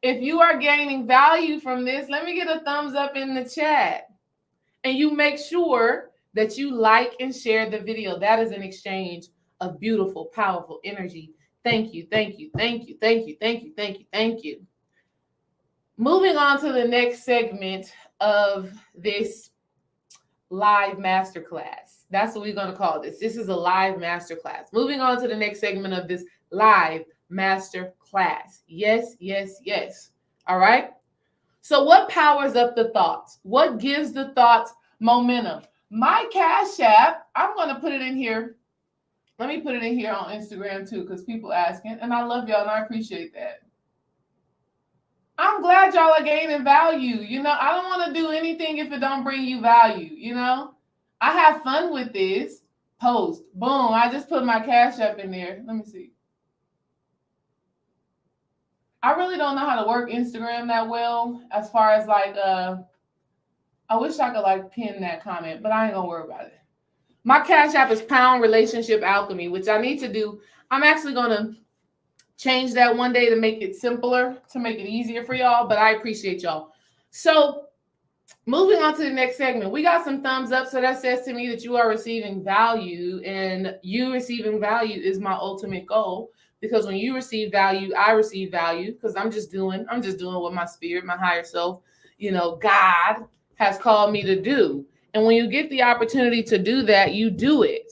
If you are gaining value from this, let me get a thumbs up in the chat. And you make sure that you like and share the video. That is an exchange of beautiful, powerful energy. Thank you, thank you, thank you, thank you, thank you, thank you, thank you. Moving on to the next segment of this live masterclass. That's what we're going to call this. This is a live masterclass. Moving on to the next segment of this live masterclass. Yes, yes, yes. All right. So what powers up the thoughts? What gives the thoughts momentum? My Cash App, I'm going to put it in here. Let me put it in here on Instagram too, because people asking, and I love y'all and I appreciate that. I'm glad y'all are gaining value. You know, I don't want to do anything if it don't bring you value. You know, I have fun with this post. Boom. I just put my Cash App in there. Let me see. I really don't know how to work Instagram that well as far as like, I wish I could like pin that comment, but I ain't gonna worry about it. My Cash App is Pound Relationship Alchemy, which I need to do. I'm actually gonna change that one day to make it simpler, to make it easier for y'all, but I appreciate y'all. So moving on to the next segment, we got some thumbs up. So that says to me that you are receiving value, and you receiving value is my ultimate goal, because when you receive value, I receive value, because I'm just doing what my spirit, my higher self, you know, God has called me to do. And when you get the opportunity to do that, you do it.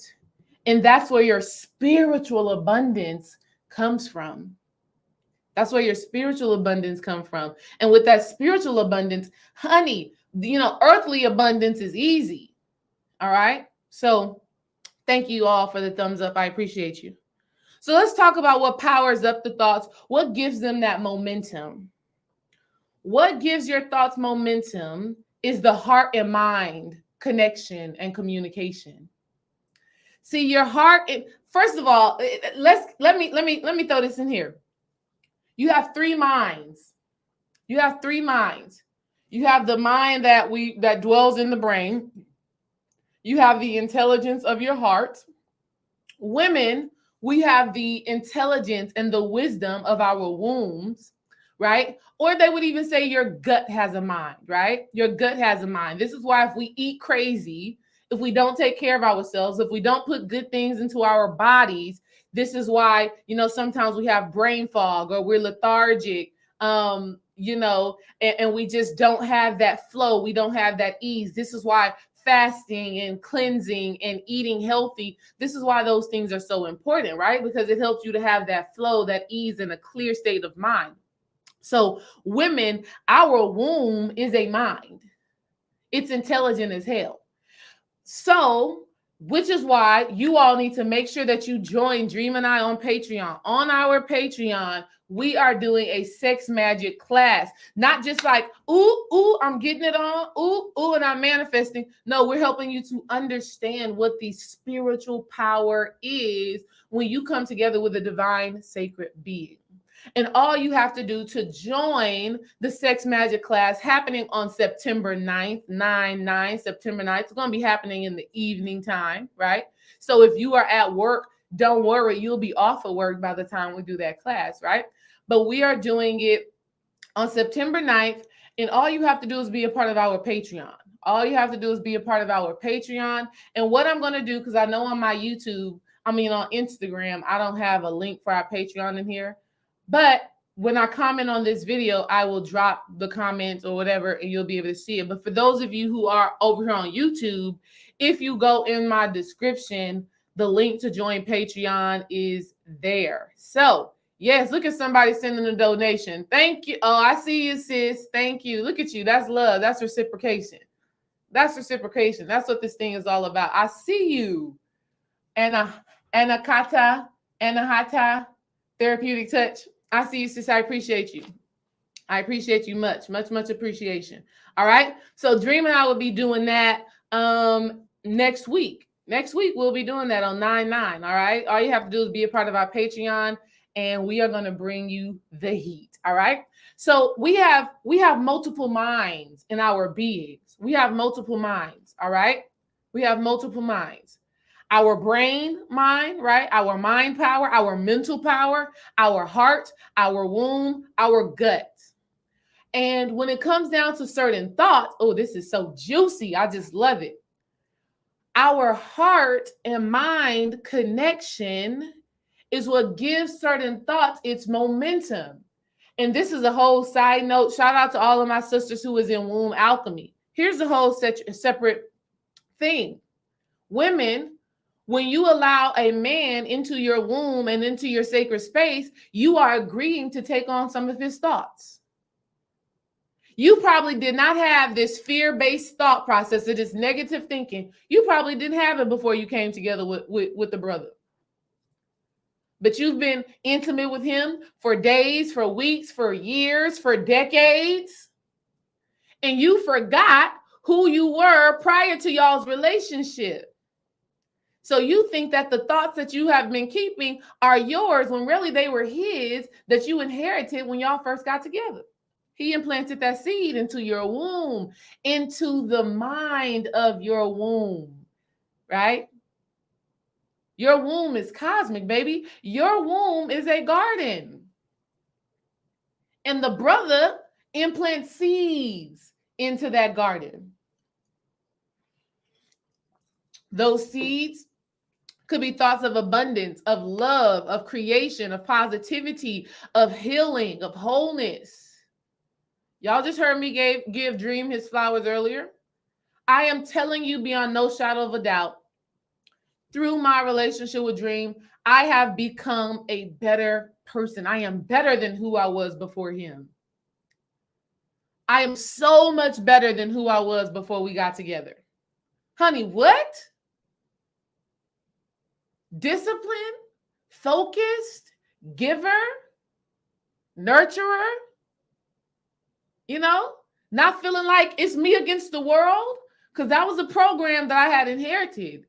And that's where your spiritual abundance comes from. That's where your spiritual abundance comes from. And with that spiritual abundance, honey, you know, earthly abundance is easy. All right. So thank you all for the thumbs up. I appreciate you. So let's talk about what powers up the thoughts. What gives them that momentum? What gives your thoughts momentum is the heart and mind connection and communication. See, your heart, first of all, let me throw this in here. You have three minds. You have three minds. You have the mind that dwells in the brain. You have the intelligence of your heart. Women, we have the intelligence and the wisdom of our wombs, right? Or they would even say your gut has a mind, right? Your gut has a mind. This is why if we eat crazy, if we don't take care of ourselves, if we don't put good things into our bodies, this is why, you know, sometimes we have brain fog or we're lethargic, you know, and we just don't have that flow. We don't have that ease. This is why fasting and cleansing and eating healthy, this is why those things are so important, right? Because it helps you to have that flow, that ease, and a clear state of mind. So women, our womb is a mind. It's intelligent as hell. So which is why you all need to make sure that you join Dream and I on Patreon. On our Patreon, we are doing a sex magic class. Not just like, ooh, I'm getting it on, ooh, and I'm manifesting. No, we're helping you to understand what the spiritual power is when you come together with a divine sacred being. And all you have to do to join the sex magic class happening on September 9th, 9 September 9th. It's going to be happening in the evening time, right? So if you are at work, don't worry, you'll be off of work by the time we do that class, right? But we are doing it on September 9th, and all you have to do is be a part of our Patreon. All you have to do is be a part of our Patreon. And what I'm going to do, because I know on my YouTube, on Instagram, I don't have a link for our Patreon in here. But when I comment on this video, I will drop the comments or whatever, and you'll be able to see it. But for those of you who are over here on YouTube, if you go in my description, the link to join Patreon is there. So, yes, look at somebody sending a donation. Thank you. Oh, I see you, sis. Thank you. Look at you. That's love. That's reciprocation. That's reciprocation. That's what this thing is all about. I see you. Anahata, therapeutic touch. I see you, sis. I appreciate you. I appreciate you much appreciation. All right. So Dream and I will be doing that next week. Next week, we'll be doing that on 9/9. All right. All you have to do is be a part of our Patreon, and we are going to bring you the heat. All right. So we have multiple minds in our beings. We have multiple minds. All right. We have multiple minds. Our brain mind, right? Our mind power, our mental power, our heart, our womb, our gut. And when it comes down to certain thoughts, oh, this is so juicy. I just love it. Our heart and mind connection is what gives certain thoughts its momentum. And this is a whole side note. Shout out to all of my sisters who is in womb alchemy. Here's a whole separate thing. Women, when you allow a man into your womb and into your sacred space, you are agreeing to take on some of his thoughts. You probably did not have this fear-based thought process, it is negative thinking. You probably didn't have it before you came together with the brother. But you've been intimate with him for days, for weeks, for years, for decades. And you forgot who you were prior to y'all's relationship. So you think that the thoughts that you have been keeping are yours when really they were his that you inherited when y'all first got together. He implanted that seed into your womb, into the mind of your womb, right? Your womb is cosmic, baby. Your womb is a garden. And the brother implants seeds into that garden. Those seeds could be thoughts of abundance, of love, of creation, of positivity, of healing, of wholeness. Y'all just heard me give Dream his flowers earlier. I am telling you beyond no shadow of a doubt, through my relationship with Dream, I have become a better person. I am better than who I was before him. I am so much better than who I was before we got together. Honey, what? Disciplined, focused, giver, nurturer, not feeling like it's me against the world, because that was a program that I had inherited.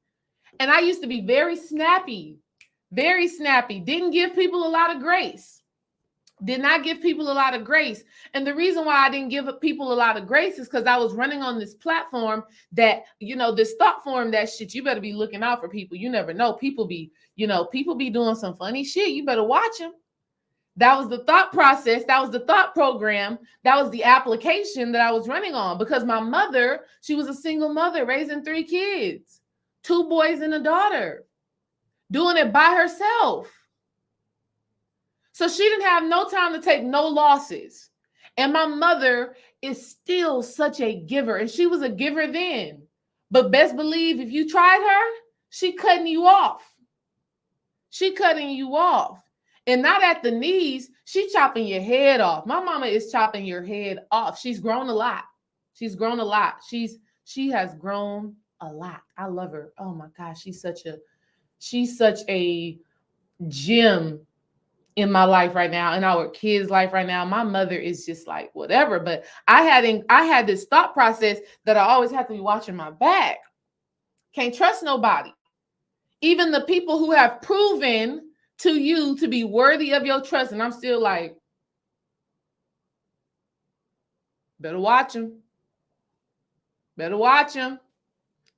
And I used to be very snappy, didn't give people a lot of grace. Did not give people a lot of grace. And the reason why I didn't give people a lot of grace is because I was running on this platform that, this thought form, that shit, you better be looking out for people. You never know. People be doing some funny shit. You better watch them. That was the thought process. That was the thought program. That was the application that I was running on, because my mother, she was a single mother raising 3 kids, 2 boys and a daughter, doing it by herself. So she didn't have no time to take no losses. And my mother is still such a giver. And she was a giver then. But best believe if you tried her, she cutting you off. And not at the knees. She chopping your head off. My mama is chopping your head off. She's grown a lot. She has grown a lot. I love her. Oh my gosh, she's such a gem in my life right now, in our kids' life right now. My mother is just like whatever. But I had this thought process that I always have to be watching my back. Can't trust nobody. Even the people who have proven to you to be worthy of your trust. And I'm still like, better watch them. Better watch them.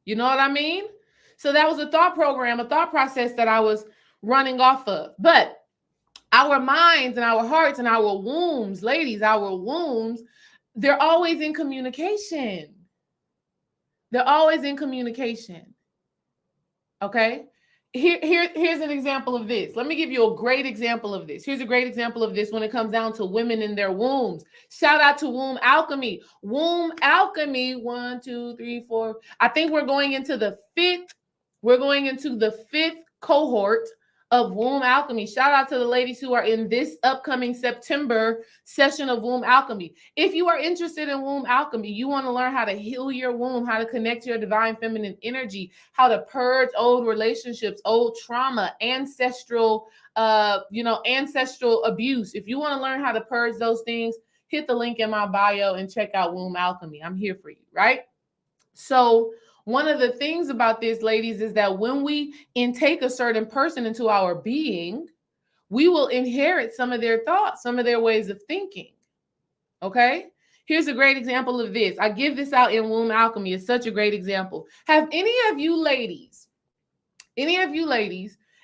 You know what I mean? So that was a thought program, a thought process that I was running off of. But our minds and our hearts and our wombs, ladies, our wombs, they're always in communication. They're always in communication. Okay? Here's an example of this. Let me give you a great example of this. Here's a great example of this when it comes down to women in their wombs. Shout out to Womb Alchemy. Womb Alchemy, 1, 2, 3, 4. I think we're going into the fifth. We're going into the fifth cohort of Womb Alchemy. Shout out to the ladies who are in this upcoming September session of Womb Alchemy. If you are interested in Womb Alchemy, you want to learn how to heal your womb, how to connect to your divine feminine energy, how to purge old relationships, old trauma, ancestral abuse. If you want to learn how to purge those things, hit the link in my bio and check out Womb Alchemy. I'm here for you, right? So one of the things about this, ladies, is that when we intake a certain person into our being, we will inherit some of their thoughts, some of their ways of thinking. Okay? Here's a great example of this. I give this out in Womb Alchemy. It's such a great example. Have any of you ladies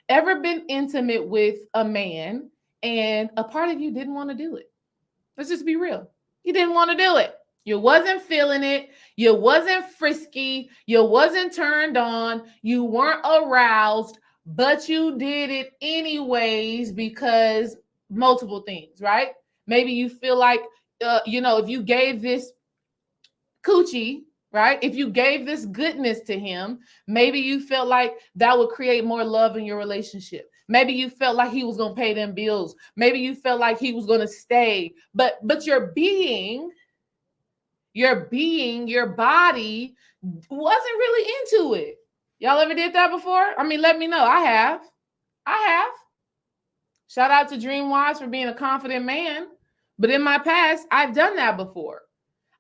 ever been intimate with a man and a part of you didn't want to do it? Let's just be real. You didn't want to do it. You wasn't feeling it. You wasn't frisky. You wasn't turned on. You weren't aroused, but you did it anyways because multiple things, right? Maybe you feel like, if you gave this coochie, right? If you gave this goodness to him, maybe you felt like that would create more love in your relationship. Maybe you felt like he was going to pay them bills. Maybe you felt like he was going to stay. But your being, your body wasn't really into it. Y'all ever did that before? I mean, let me know. I have. Shout out to Dreamwise for being a confident man. But in my past, I've done that before.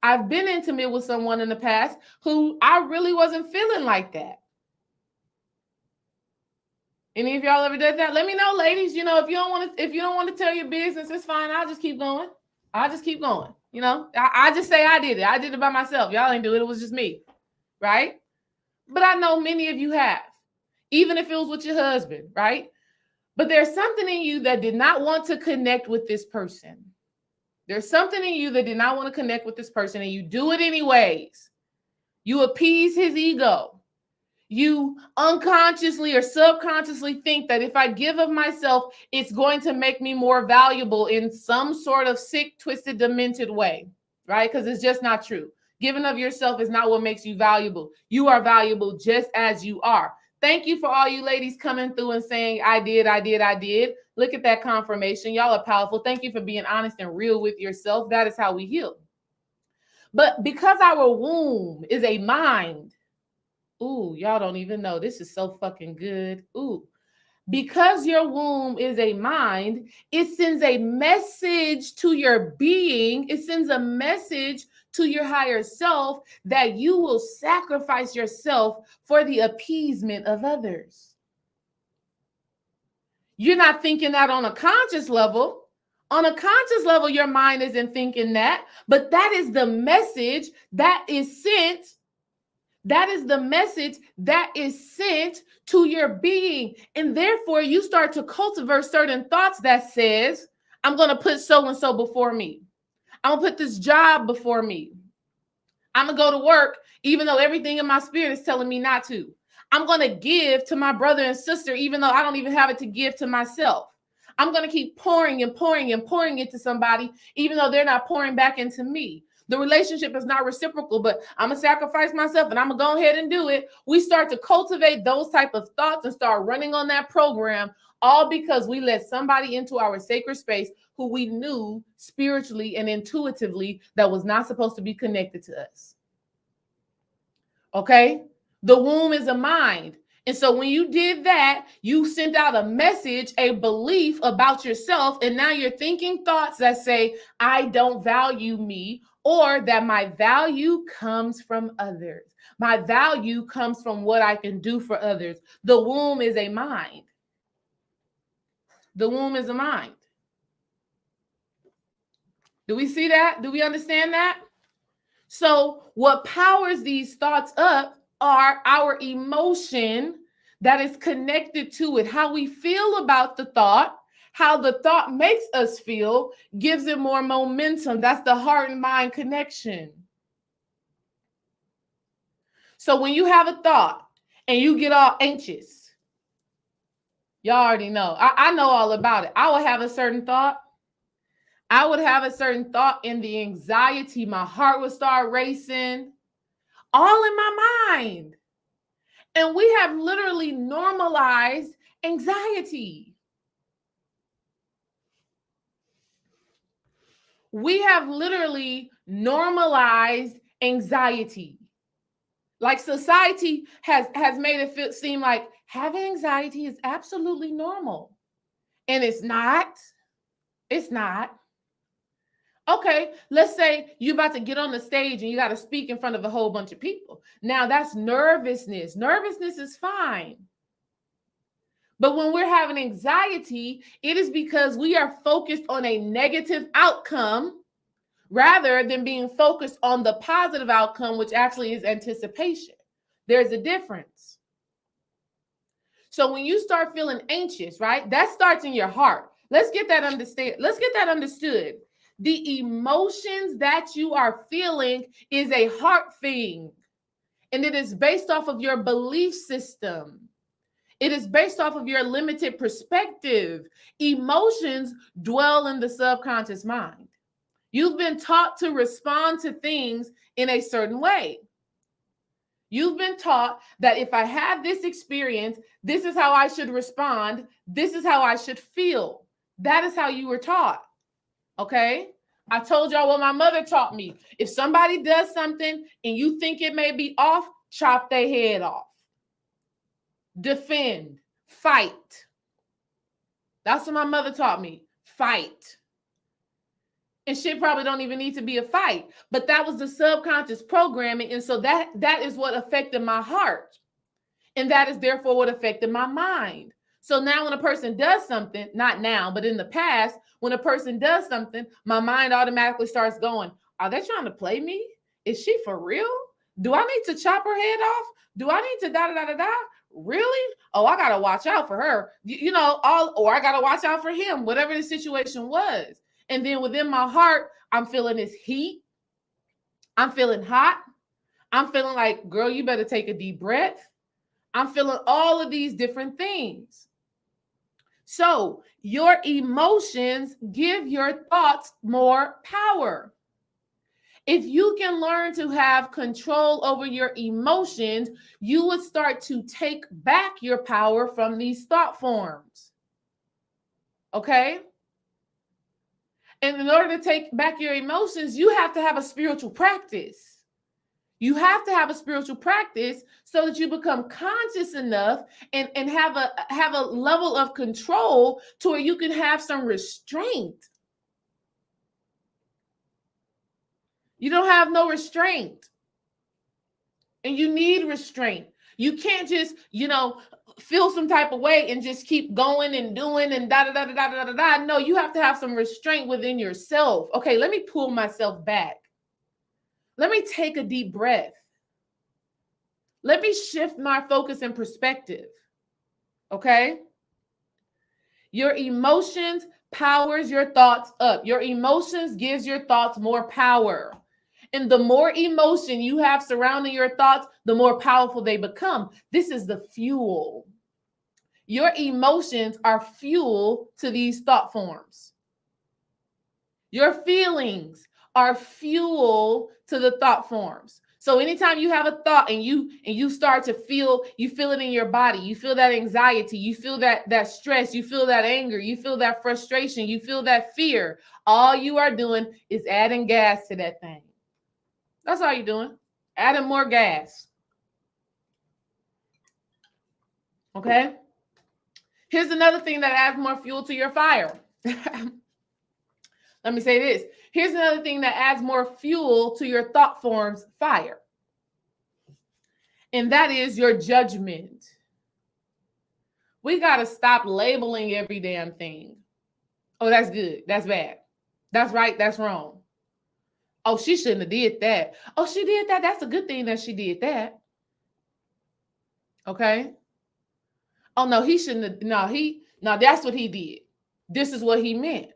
I've been intimate with someone in the past who I really wasn't feeling like that. Any of y'all ever did that? Let me know, ladies. If you don't want to tell your business, it's fine. I'll just keep going. I just say I did it. I did it by myself. Y'all ain't do it. It was just me. Right? But I know many of you have, even if it was with your husband, right? But there's something in you that did not want to connect with this person. There's something in you that did not want to connect with this person, and you do it anyways. You appease his ego. You unconsciously or subconsciously think that if I give of myself, it's going to make me more valuable in some sort of sick, twisted, demented way, right? Because it's just not true. Giving of yourself is not what makes you valuable. You are valuable just as you are. Thank you for all you ladies coming through and saying, I did. Look at that confirmation. Y'all are powerful. Thank you for being honest and real with yourself. That is how we heal. But because our womb is a mind, ooh, y'all don't even know. This is so fucking good. Ooh. Because your womb is a mind, it sends a message to your being. It sends a message to your higher self that you will sacrifice yourself for the appeasement of others. You're not thinking that on a conscious level. On a conscious level, your mind isn't thinking that, but that is the message that is sent. That is the message that is sent to your being. And therefore, you start to cultivate certain thoughts that says, I'm going to put so-and-so before me. I'm going to put this job before me. I'm going to go to work, even though everything in my spirit is telling me not to. I'm going to give to my brother and sister, even though I don't even have it to give to myself. I'm going to keep pouring and pouring and pouring into somebody, even though they're not pouring back into me. The relationship is not reciprocal, but I'm going to sacrifice myself and I'm going to go ahead and do it. We start to cultivate those type of thoughts and start running on that program, all because we let somebody into our sacred space who we knew spiritually and intuitively that was not supposed to be connected to us. Okay? The womb is a mind. And so when you did that, you sent out a message, a belief about yourself. And now you're thinking thoughts that say, I don't value me, or that my value comes from others. My value comes from what I can do for others. The womb is a mind. The womb is a mind. Do we see that? Do we understand that? So what powers these thoughts up are our emotion that is connected to it. How we feel about the thought, how the thought makes us feel, gives it more momentum. That's the heart and mind connection. So when you have a thought and you get all anxious, y'all already know. I know all about it. I would have a certain thought. I would have a certain thought, in the anxiety, my heart would start racing, all in my mind. And we have literally normalized anxiety. We have literally normalized anxiety. Like society has made it seem like having anxiety is absolutely normal. And it's not. It's not. Okay, let's say you're about to get on the stage and you got to speak in front of a whole bunch of people. Now that's nervousness. Nervousness is fine. But when we're having anxiety, it is because we are focused on a negative outcome rather than being focused on the positive outcome, which actually is anticipation. There's a difference. So when you start feeling anxious, right, that starts in your heart. Let's get that understood. The emotions that you are feeling is a heart thing, and it is based off of your belief system. It is based off of your limited perspective. Emotions dwell in the subconscious mind. You've been taught to respond to things in a certain way. You've been taught that if I have this experience, this is how I should respond. This is how I should feel. That is how you were taught. Okay? I told y'all what my mother taught me. If somebody does something and you think it may be off, chop their head off. Defend. Fight. That's what my mother taught me. Fight. And shit probably don't even need to be a fight. But that was the subconscious programming. And so that is what affected my heart. And that is therefore what affected my mind. So now when a person does something, not now, but in the past, when a person does something, my mind automatically starts going, are they trying to play me? Is she for real? Do I need to chop her head off? Do I need to da-da-da-da-da? Really? Oh, I got to watch out for her. Or I got to watch out for him, whatever the situation was. And then within my heart, I'm feeling this heat. I'm feeling hot. I'm feeling like, girl, you better take a deep breath. I'm feeling all of these different things. So your emotions give your thoughts more power. If you can learn to have control over your emotions, you would start to take back your power from these thought forms. Okay? And in order to take back your emotions, you have to have a spiritual practice. You have to have a spiritual practice so that you become conscious enough and have a level of control to where you can have some restraint. You don't have no restraint. And you need restraint. You can't just, feel some type of way and just keep going and doing and da-da-da-da-da-da-da. No, you have to have some restraint within yourself. Okay, let me pull myself back. Let me take a deep breath. Let me shift my focus and perspective. Okay? Your emotions powers your thoughts up. Your emotions gives your thoughts more power. And the more emotion you have surrounding your thoughts, the more powerful they become. This is the fuel. Your emotions are fuel to these thought forms. Your feelings are fuel to the thought forms. So anytime you have a thought and you start to feel, you feel it in your body, you feel that anxiety, you feel that stress, you feel that anger, you feel that frustration, you feel that fear, all you are doing is adding gas to that thing. That's all you're doing. Adding more gas. Okay. Here's another thing that adds more fuel to your fire. Let me say this. Here's another thing that adds more fuel to your thought form's fire. And that is your judgment. We got to stop labeling every damn thing. Oh, that's good. That's bad. That's right. That's wrong. Oh, she shouldn't have did that. Oh, she did that. That's a good thing that she did that. Okay. Oh, no, he shouldn't have. No, that's what he did. This is what he meant.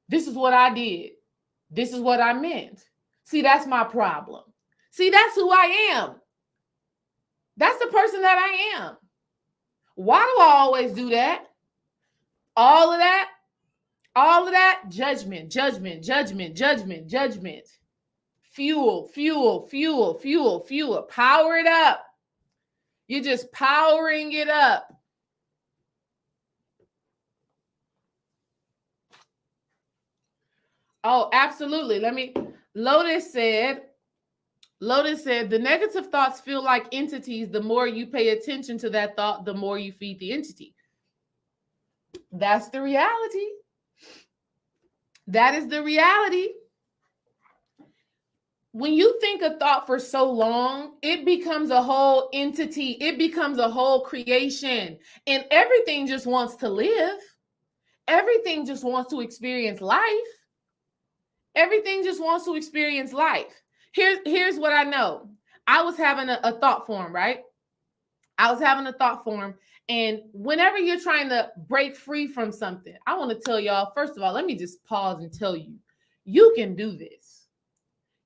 This is what I did. This is what I meant. See, that's my problem. See, that's who I am. That's the person that I am. Why do I always do that? All of that, judgment. Fuel. Power it up. You're just powering it up. Oh, absolutely. Lotus said, the negative thoughts feel like entities. The more you pay attention to that thought, the more you feed the entity. That's the reality. That is the reality. When you think a thought for so long, it becomes a whole entity. It becomes a whole creation. And everything just wants to live. Everything just wants to experience life. Everything just wants to experience life. Here's what I know. I was having a thought form, right? I was having a thought form. And whenever you're trying to break free from something, I want to tell y'all, first of all, let me just pause and tell you, you can do this.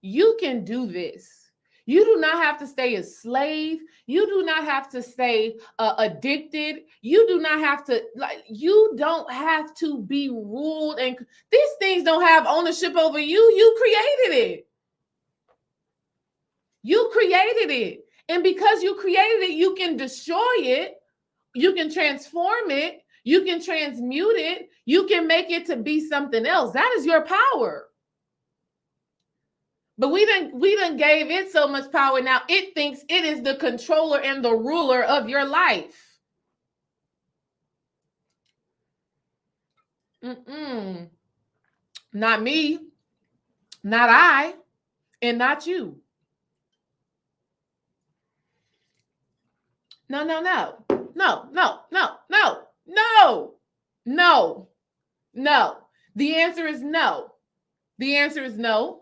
You can do this. You do not have to stay a slave. You do not have to stay addicted. You do not have to, you don't have to be ruled. And these things don't have ownership over you. You created it. You created it. And because you created it, you can destroy it. You can transform it. You can transmute it. You can make it to be something else. That is your power. But we done gave it so much power. Now it thinks it is the controller and the ruler of your life. Not me, not I, and not you. No. The answer is no. The answer is no.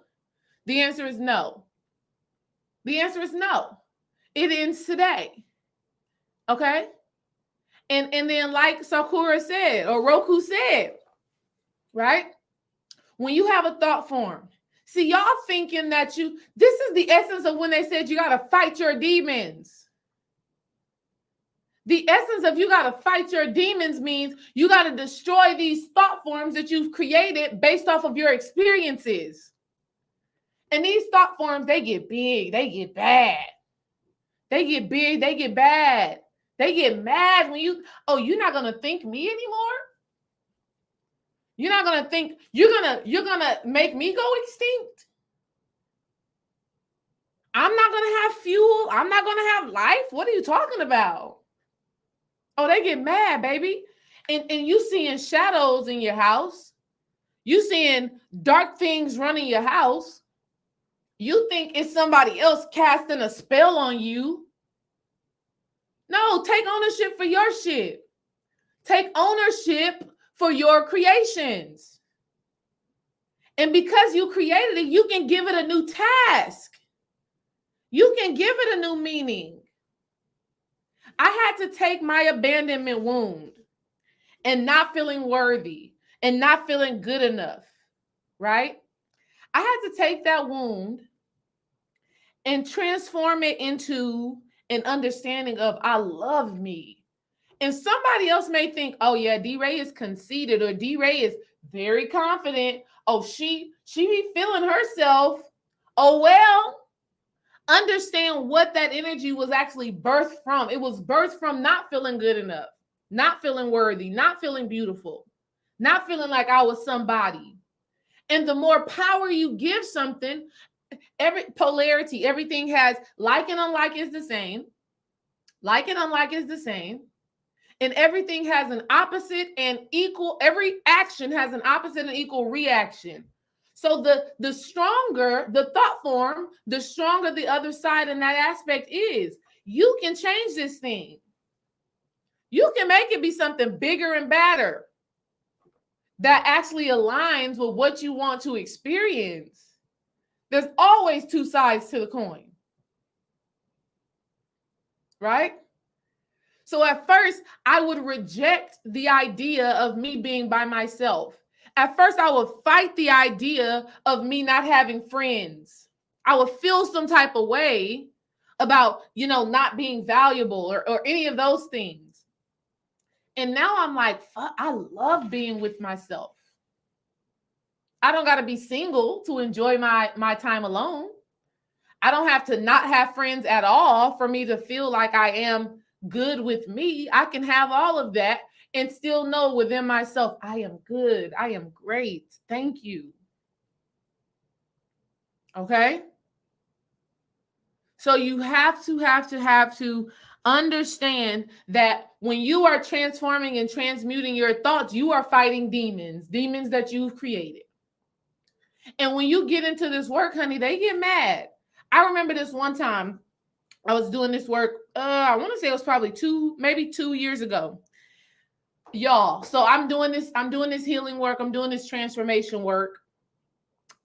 The answer is no. The answer is no. It ends today. Okay? And then like Sakura said, or Roku said, right? When you have a thought form, see, y'all thinking that this is the essence of when they said you got to fight your demons. The essence of you got to fight your demons means you got to destroy these thought forms that you've created based off of your experiences. And these thought forms, they get big, they get bad. They get big, they get bad. They get mad when you're not going to think me anymore? You're not going to think, you're going to make me go extinct? I'm not going to have fuel. I'm not going to have life. What are you talking about? Oh, they get mad, baby. And you seeing shadows in your house. You seeing dark things running your house. You think it's somebody else casting a spell on you. No, take ownership for your shit. Take ownership for your creations. And because you created it, you can give it a new task. You can give it a new meaning. I had to take my abandonment wound and not feeling worthy and not feeling good enough, right? I had to take that wound and transform it into an understanding of I love me. And somebody else may think, oh yeah, D-Ray is conceited or D-Ray is very confident. Oh, she be feeling herself. Oh, well, understand what that energy was actually birthed from. It was birthed from not feeling good enough, not feeling worthy, not feeling beautiful, not feeling like I was somebody. And the more power you give something, every polarity, everything has like and unlike is the same. Like and unlike is the same. And everything has an opposite and equal, every action has an opposite and equal reaction. So the stronger the thought form, the stronger the other side in that aspect is. You can change this thing. You can make it be something bigger and badder that actually aligns with what you want to experience. There's always two sides to the coin, right? So at first, I would reject the idea of me being by myself. At first, I would fight the idea of me not having friends. I would feel some type of way about, not being valuable or any of those things. And now I'm like, fuck, I love being with myself. I don't got to be single to enjoy my time alone. I don't have to not have friends at all for me to feel like I am good with me. I can have all of that and still know within myself, I am good. I am great. Thank you. Okay? So you have to understand that when you are transforming and transmuting your thoughts, you are fighting demons that you've created. And when you get into this work, honey, they get mad. I remember this one time I was doing this work. I want to say it was probably 2 years ago. Y'all. So I'm doing this healing work. I'm doing this transformation work.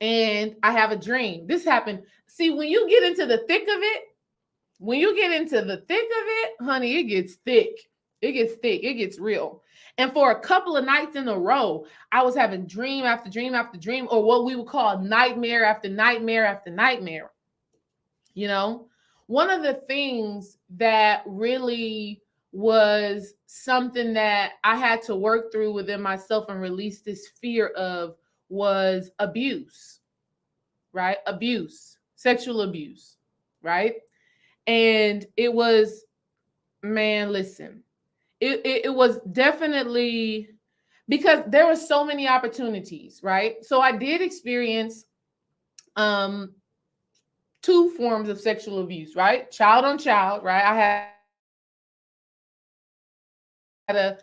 And I have a dream. This happened. See, when you get into the thick of it, honey, it gets thick. It gets thick. It gets real. And for a couple of nights in a row, I was having dream after dream after dream, or what we would call nightmare after nightmare after nightmare. One of the things that really was something that I had to work through within myself and release this fear of was abuse, right? Abuse, sexual abuse, right? And it was, man, listen, it was definitely because there were so many opportunities, right? So I did experience 2 forms of sexual abuse, right? Child on child, right? I had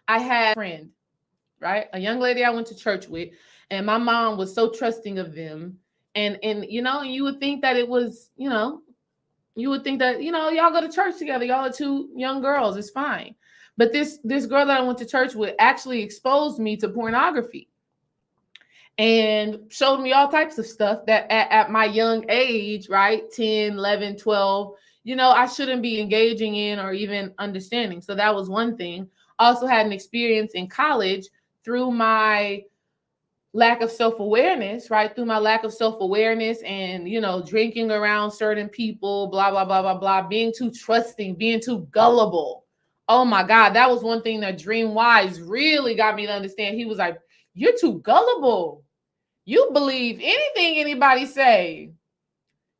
a friend, right? A young lady I went to church with, and my mom was so trusting of them. And you would think that it was, you would think that, y'all go to church together. Y'all are 2 young girls. It's fine. But this girl that I went to church with actually exposed me to pornography and showed me all types of stuff that at my young age, right? 10, 11, 12, I shouldn't be engaging in or even understanding. So that was one thing. Also had an experience in college through my lack of self-awareness, right? Through my lack of self-awareness and, drinking around certain people, blah, blah, blah, blah, blah, being too trusting, being too gullible. Oh my God, that was one thing that Dream Wise really got me to understand. He was like, you're too gullible. You believe anything anybody say.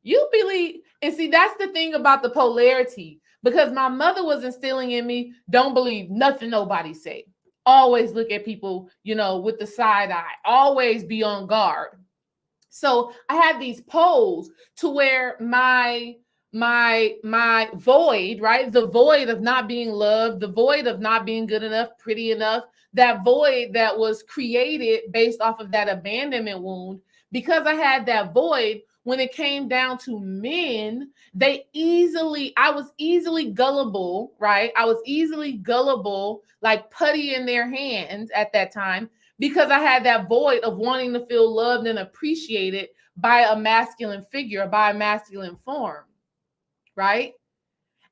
You believe, and see, that's the thing about the polarity, because my mother was instilling in me, don't believe nothing nobody say. Always look at people, with the side eye. Always be on guard. So I had these poles to where my void, right? The void of not being loved, the void of not being good enough, pretty enough, that void that was created based off of that abandonment wound. Because I had that void, when it came down to men, I was easily gullible, right? I was easily gullible, like putty in their hands at that time, because I had that void of wanting to feel loved and appreciated by a masculine figure, by a masculine form, right?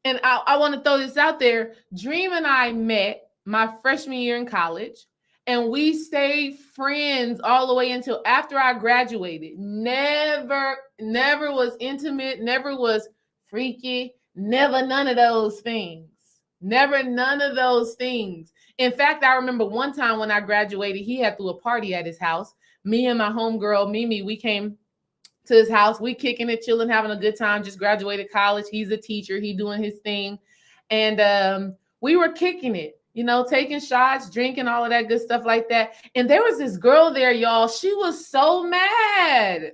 And I want to throw this out there. Dream and I met my freshman year in college, and we stayed friends all the way until after I graduated. Never was intimate, never was freaky, never none of those things. Never none of those things. In fact, I remember one time when I graduated, he had threw a party at his house. Me and my homegirl, Mimi, we came to his house. We kicking it, chilling, having a good time. Just graduated college. He's a teacher. He doing his thing. And we were kicking it, taking shots, drinking, all of that good stuff like that. And there was this girl there, y'all. She was so mad.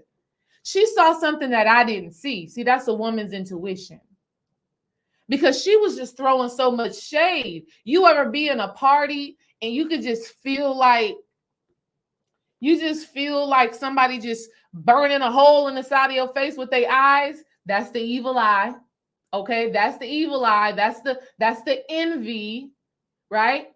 She saw something that I didn't see. See, that's a woman's intuition. because she was just throwing so much shade. You ever be in a party and you could just feel like somebody just burning a hole in the side of your face with their eyes? That's the evil eye. Okay, that's the evil eye. That's the envy, right?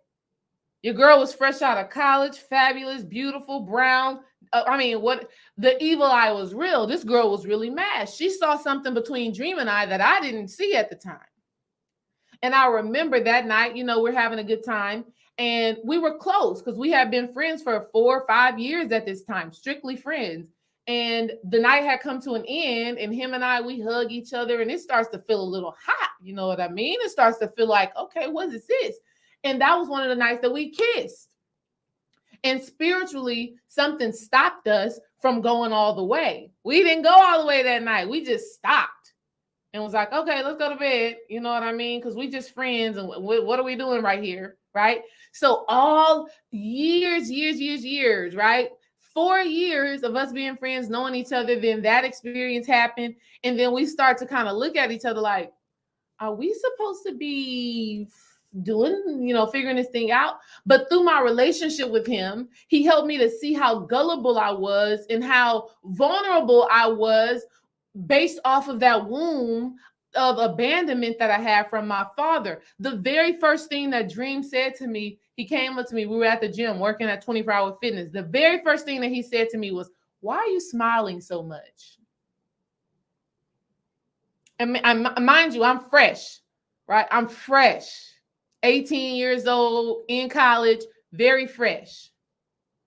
Your girl was fresh out of college, fabulous, beautiful, brown. What the evil eye was real. This girl was really mad. She saw something between Dream and I that I didn't see at the time. And I remember that night, we're having a good time. And we were close because we had been friends for 4 or 5 years at this time, strictly friends. And the night had come to an end, and him and I, we hug each other, and it starts to feel a little hot. You know what I mean? It starts to feel like, okay, what is this? And that was one of the nights that we kissed. And spiritually, something stopped us from going all the way. We didn't go all the way that night. We just stopped and was like, okay, let's go to bed. You know what I mean? Because we just friends, and what are we doing right here? Right? So all years, right? 4 years of us being friends, knowing each other, then that experience happened. And then we start to kind of look at each other like, are we supposed to be doing, figuring this thing out? But through my relationship with him, he helped me to see how gullible I was and how vulnerable I was based off of that womb of abandonment that I had from my father. The very first thing that Dream said to me, he came up to me, we were at the gym working at 24 Hour Fitness. The very first thing that he said to me was, why are you smiling so much? And mind you, I'm fresh, right? I'm fresh, 18 years old, in college, very fresh.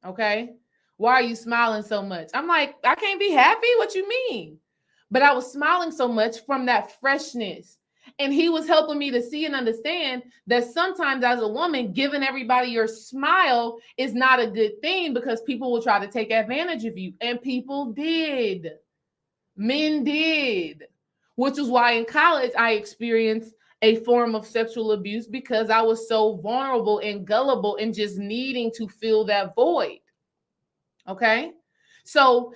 Okay. Why are you smiling so much? I'm like, I can't be happy. What you mean? But I was smiling so much from that freshness. And he was helping me to see and understand that sometimes as a woman, giving everybody your smile is not a good thing because people will try to take advantage of you. And people did. Men did. Which is why in college I experienced a form of sexual abuse because I was so vulnerable and gullible and just needing to fill that void. Okay? So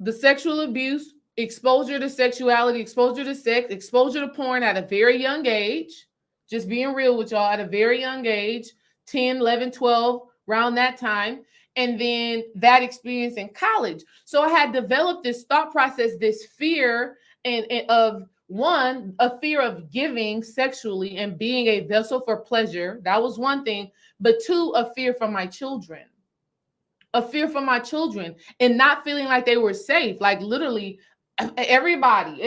the sexual abuse, exposure to sexuality, exposure to sex, exposure to porn at a very young age, just being real with y'all, at a very young age, 10, 11, 12, around that time. And then that experience in college. So I had developed this thought process, this fear and of one, a fear of giving sexually and being a vessel for pleasure. That was one thing. But two, a fear for my children. A fear for my children and not feeling like they were safe. Like literally everybody,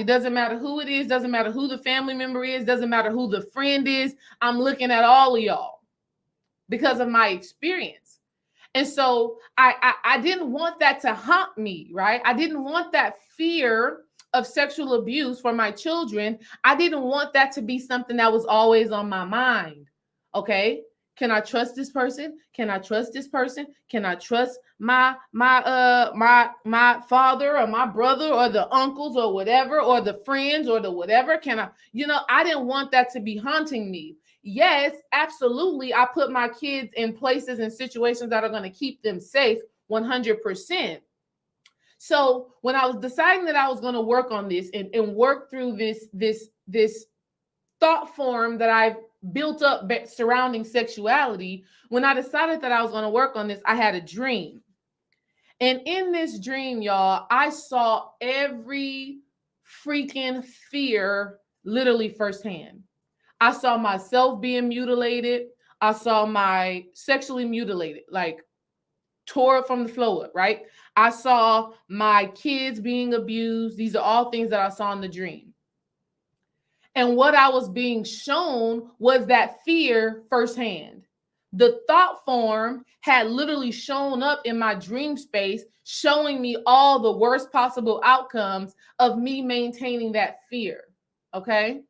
doesn't matter who it is, doesn't matter who the family member is, doesn't matter who the friend is. I'm looking at all of y'all because of my experience. And so I didn't want that to haunt me, right? I didn't want that fear of sexual abuse for my children. I didn't want that to be something that was always on my mind. Okay. Can I trust this person? Can I trust this person? Can I trust my father or my brother or the uncles or whatever, or the friends or the whatever? Can I, I didn't want that to be haunting me. Yes, absolutely. I put my kids in places and situations that are going to keep them safe 100%. So when I was deciding that I was going to work on this and work through this thought form that I've built up surrounding sexuality, when I decided that I was going to work on this, I had a dream. And in this dream, y'all, I saw every freaking fear literally firsthand. I saw myself being mutilated. I saw my sexually mutilated, like tore up from the floor up, right? I saw my kids being abused. These are all things that I saw in the dream. And what I was being shown was that fear firsthand. The thought form had literally shown up in my dream space, showing me all the worst possible outcomes of me maintaining that fear. Okay.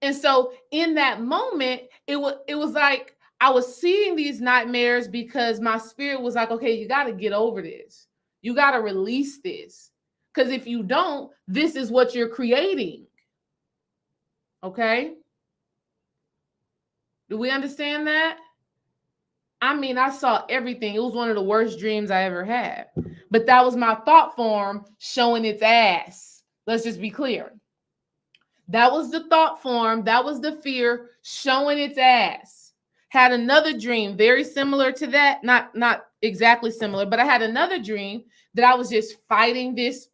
And so in that moment, it was like I was seeing these nightmares because my spirit was like, okay, you got to get over this. You got to release this. Because if you don't, this is what you're creating. Okay. Do we understand that? I mean, I saw everything. It was one of the worst dreams I ever had. But that was my thought form showing its ass. Let's just be clear. That was the thought form. That was the fear showing its ass. Had another dream very similar to that. Not exactly similar, but I had another dream that I was just fighting this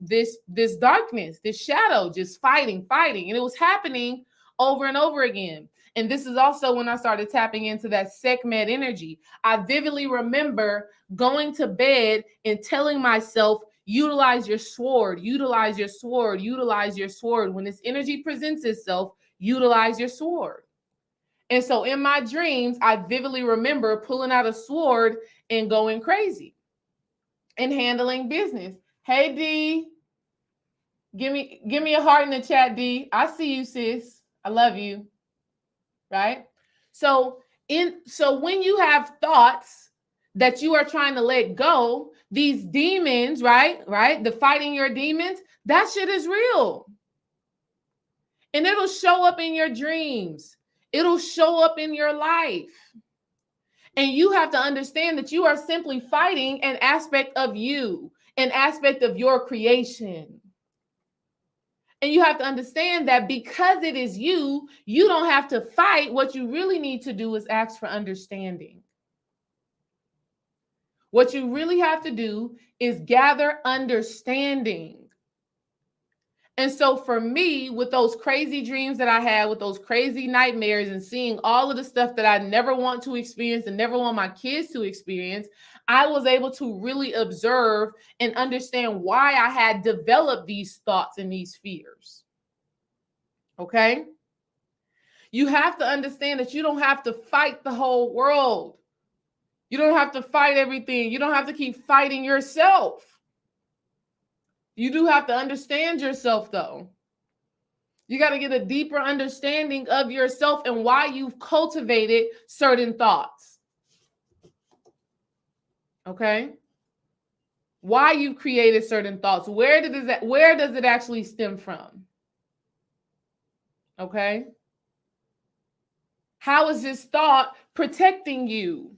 darkness, this shadow, just fighting. And it was happening over and over again. And this is also when I started tapping into that Sekhmet energy. I vividly remember going to bed and telling myself, utilize your sword, utilize your sword, utilize your sword. When this energy presents itself, utilize your sword. And so in my dreams, I vividly remember pulling out a sword and going crazy and handling business. Hey, D, give me a heart in the chat, D. I see you, sis. I love you. Right? So when you have thoughts that you are trying to let go, these demons, right? The fighting your demons, that shit is real. And it'll show up in your dreams. It'll show up in your life. And you have to understand that you are simply fighting an aspect of you, an aspect of your creation. And you have to understand that because it is you, you don't have to fight. What you really need to do is ask for understanding. What you really have to do is gather understanding. And so for me, with those crazy dreams that I had, with those crazy nightmares and seeing all of the stuff that I never want to experience and never want my kids to experience, I was able to really observe and understand why I had developed these thoughts and these fears. Okay? You have to understand that you don't have to fight the whole world. You don't have to fight everything. You don't have to keep fighting yourself. You do have to understand yourself, though. You got to get a deeper understanding of yourself and why you've cultivated certain thoughts. Okay? Why you've created certain thoughts. Where does it actually stem from? Okay? How is this thought protecting you?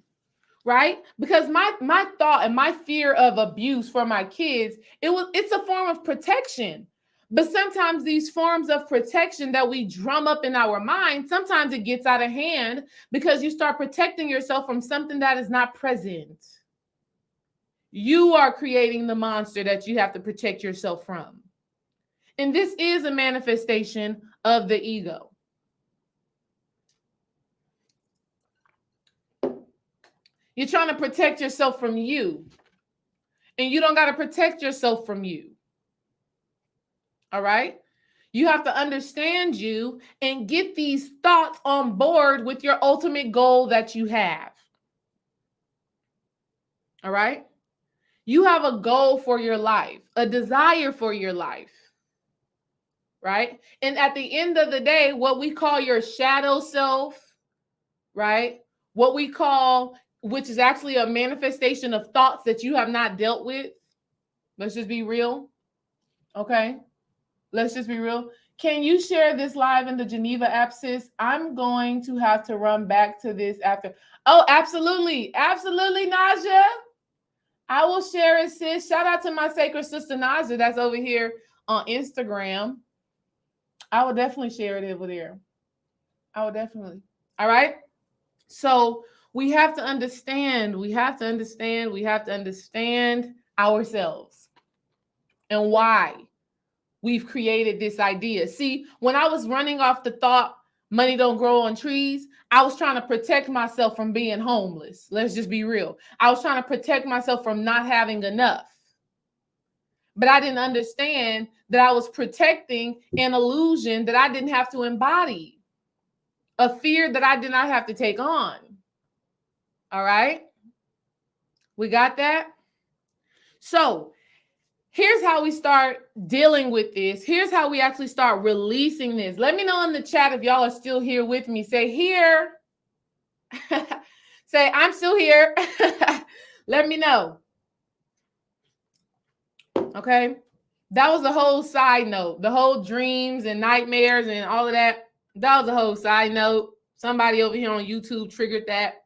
Right? Because my thought and my fear of abuse for my kids, it's a form of protection. But sometimes these forms of protection that we drum up in our mind, sometimes it gets out of hand because you start protecting yourself from something that is not present. You are creating the monster that you have to protect yourself from. And this is a manifestation of the ego. You're trying to protect yourself from you. And you don't got to protect yourself from you. All right? You have to understand you and get these thoughts on board with your ultimate goal that you have. All right? You have a goal for your life, a desire for your life. Right? And at the end of the day, what we call your shadow self, right? What we call, which is actually a manifestation of thoughts that you have not dealt with. Let's just be real. Okay? Let's just be real. Can you share this live in the Geneva app, sis? I'm going to have to run back to this after. Oh, absolutely. Absolutely, Naja. I will share it, sis. Shout out to my sacred sister, Naja, that's over here on Instagram. I will definitely share it over there. I will definitely. All right? So we have to understand ourselves and why we've created this idea. See, when I was running off the thought, money don't grow on trees, I was trying to protect myself from being homeless. Let's just be real. I was trying to protect myself from not having enough. But I didn't understand that I was protecting an illusion that I didn't have to embody, a fear that I did not have to take on. All right? We got that? So here's how we start dealing with this. Here's how we actually start releasing this. Let me know in the chat if y'all are still here with me. Say here. Say, I'm still here. Let me know. Okay? That was a whole side note. The whole dreams and nightmares and all of that. That was a whole side note. Somebody over here on YouTube triggered that.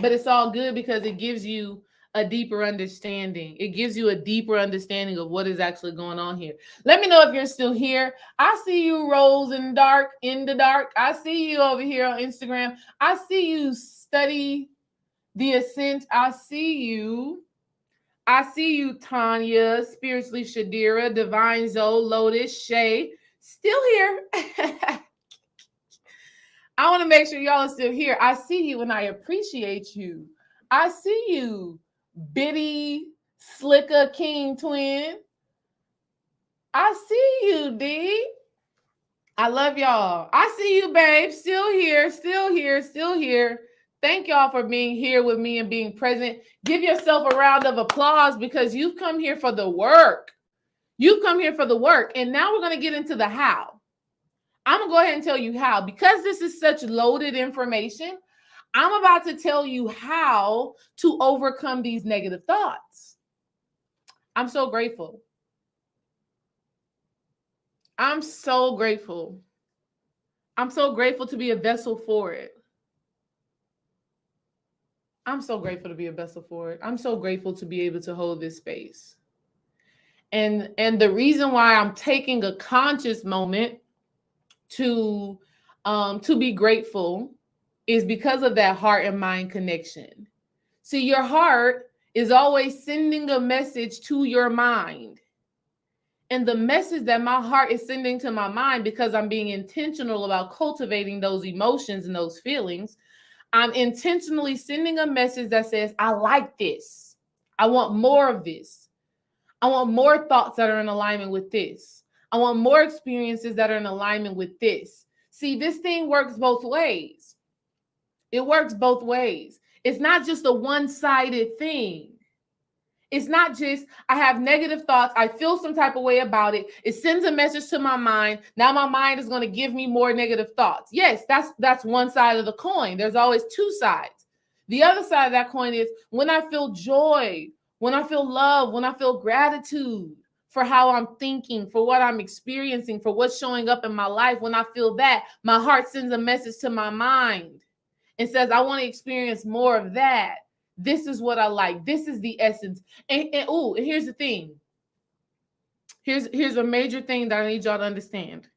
But it's all good because it gives you a deeper understanding. It gives you a deeper understanding of what is actually going on here. Let me know if you're still here. I see you, Rose in the dark. I see you over here on Instagram. I see you, Study the Ascent. I see you. I see you, Tanya, Spiritually Shadira, Divine Zoe, Lotus, Shay, still here. I want to make sure y'all are still here. I see you and I appreciate you. I see you, Biddy, Slicker, King Twin. I see you, D. I love y'all. I see you, babe. Still here, still here, still here. Thank y'all for being here with me and being present. Give yourself a round of applause because you've come here for the work. You've come here for the work. And now we're going to get into the how. I'm going to go ahead and tell you how. Because this is such loaded information, I'm about to tell you how to overcome these negative thoughts. I'm so grateful. I'm so grateful. I'm so grateful to be a vessel for it. I'm so grateful to be a vessel for it. I'm so grateful to be able to hold this space. And the reason why I'm taking a conscious moment to be grateful is because of that heart and mind connection. See, your heart is always sending a message to your mind. And the message that my heart is sending to my mind, because I'm being intentional about cultivating those emotions and those feelings, I'm intentionally sending a message that says, I like this. I want more of this. I want more thoughts that are in alignment with this. I want more experiences that are in alignment with this. See, this thing works both ways. It works both ways. It's not just a one-sided thing. It's not just, I have negative thoughts. I feel some type of way about it. It sends a message to my mind. Now my mind is going to give me more negative thoughts. Yes, that's one side of the coin. There's always two sides. The other side of that coin is when I feel joy, when I feel love, when I feel gratitude for how I'm thinking, for what I'm experiencing, for what's showing up in my life. When I feel that, my heart sends a message to my mind and says, I want to experience more of that. This is what I like. This is the essence. And here's the thing. Here's a major thing that I need y'all to understand.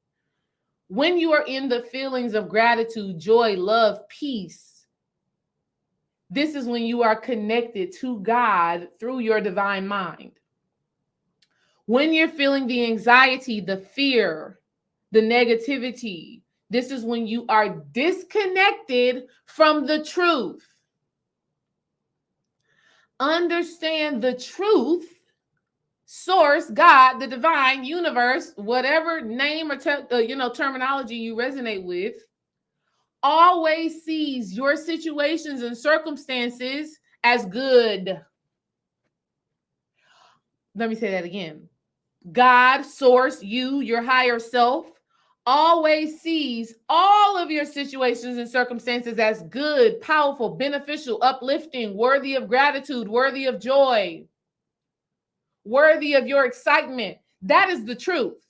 When you are in the feelings of gratitude, joy, love, peace, this is when you are connected to God through your divine mind. When you're feeling the anxiety, the fear, the negativity, this is when you are disconnected from the truth. Understand the truth, source, God, the divine, universe, whatever name or terminology you resonate with, always sees your situations and circumstances as good. Let me say that again. God, source, you, your higher self, always sees all of your situations and circumstances as good, powerful, beneficial, uplifting, worthy of gratitude, worthy of joy, worthy of your excitement. That is the truth.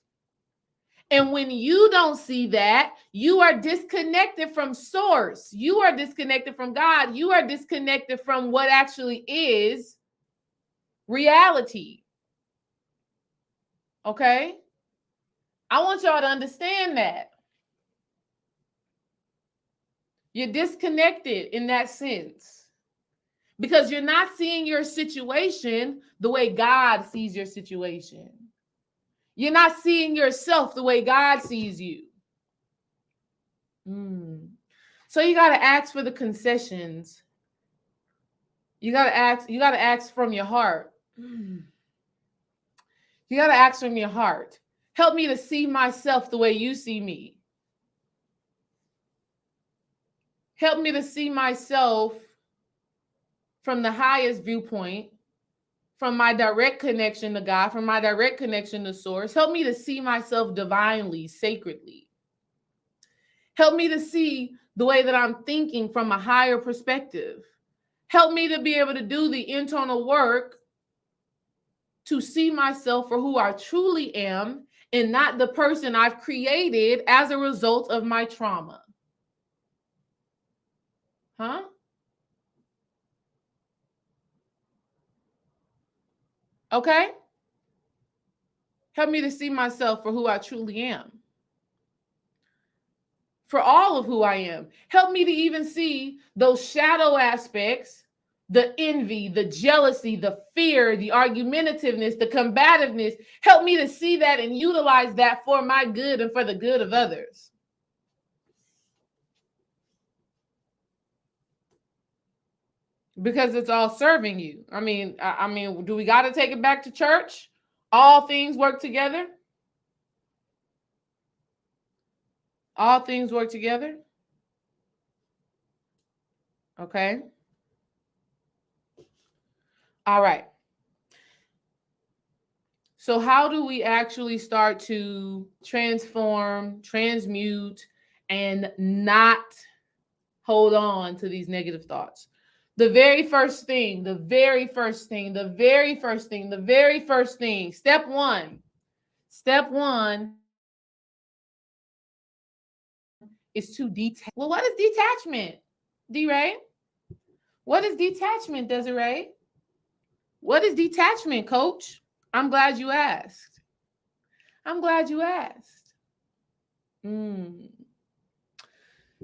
And when you don't see that, you are disconnected from source. You are disconnected from God. You are disconnected from what actually is reality. Okay? I want y'all to understand that. You're disconnected in that sense because you're not seeing your situation the way God sees your situation. You're not seeing yourself the way God sees you. So you got to ask for the concessions. You got to ask from your heart. You got to ask from your heart. Help me to see myself the way you see me. Help me to see myself from the highest viewpoint, from my direct connection to God, from my direct connection to source. Help me to see myself divinely, sacredly. Help me to see the way that I'm thinking from a higher perspective. Help me to be able to do the internal work to see myself for who I truly am and not the person I've created as a result of my trauma. Huh? Okay? Help me to see myself for who I truly am. For all of who I am. Help me to even see those shadow aspects, the envy, the jealousy, the fear, the argumentativeness, the combativeness. Help me to see that and utilize that for my good and for the good of others. Because it's all serving you. I mean, do we got to take it back to church? All things work together. All things work together. Okay. All right. So how do we actually start to transform, transmute, and not hold on to these negative thoughts? The very first thing, step one is to detach. Well, what is detachment, D-Ray? What is detachment, Desiree? What is detachment, Coach? I'm glad you asked.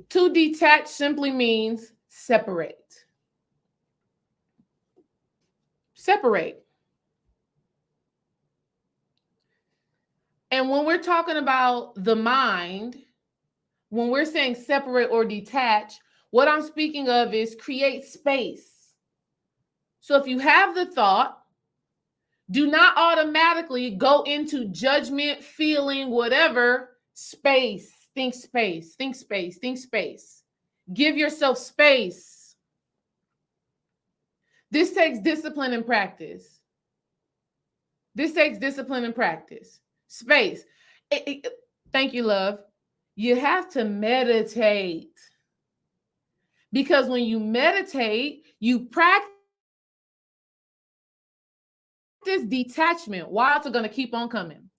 To detach simply means separate. Separate. And when we're talking about the mind, when we're saying separate or detach, what I'm speaking of is create space. So if you have the thought, do not automatically go into judgment, feeling, whatever. Space. Think space. Think space. Think space. Give yourself space. This takes discipline and practice. Space. Thank you, love. You have to meditate. Because when you meditate, you practice detachment. Wilds are going to keep on coming.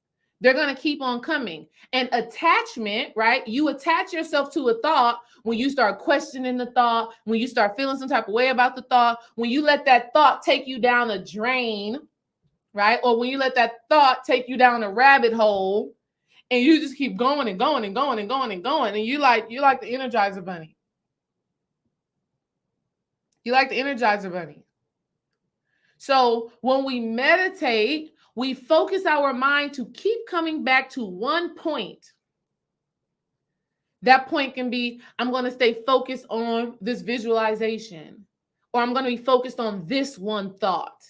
They're going to keep on coming. And attachment, right? You attach yourself to a thought when you start questioning the thought, when you start feeling some type of way about the thought, when you let that thought take you down a drain, right? Or when you let that thought take you down a rabbit hole and you just keep going and going and going and going and going. And you like the Energizer Bunny. You like the Energizer Bunny. So when we meditate, we focus our mind to keep coming back to one point. That point can be, I'm going to stay focused on this visualization, or I'm going to be focused on this one thought.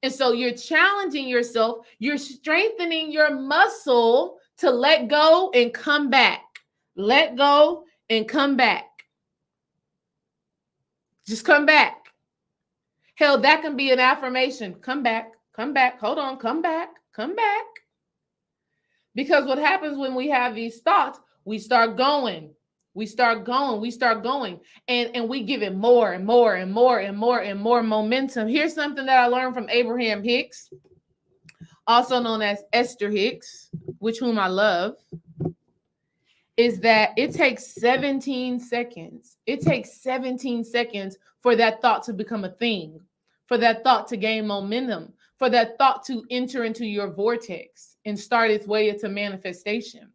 And so you're challenging yourself. You're strengthening your muscle to let go and come back. Let go and come back. Just come back. Hell, that can be an affirmation. Come back, come back. Hold on, come back, come back. Because what happens when we have these thoughts, we start going. And we give it more and more and more and more and more momentum. Here's something that I learned from Abraham Hicks, also known as Esther Hicks, which whom I love, is that it takes 17 seconds. It takes 17 seconds for that thought to become a thing, for that thought to gain momentum, for that thought to enter into your vortex and start its way into manifestation.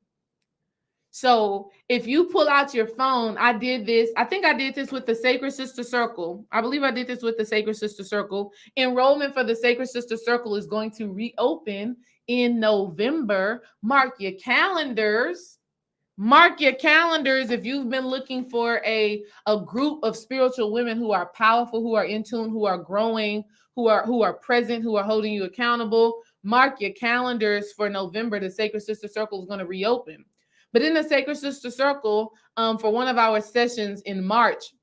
So if you pull out your phone, I did this. I think I did this with the Sacred Sister Circle. I believe I did this with the Sacred Sister Circle. Enrollment for the Sacred Sister Circle is going to reopen in November. Mark your calendars. Mark your calendars if you've been looking for a group of spiritual women who are powerful, who are in tune, who are growing, who are present, who are holding you accountable. Mark your calendars for November. The Sacred Sister Circle is going to reopen. But in the Sacred Sister Circle, for one of our sessions in March,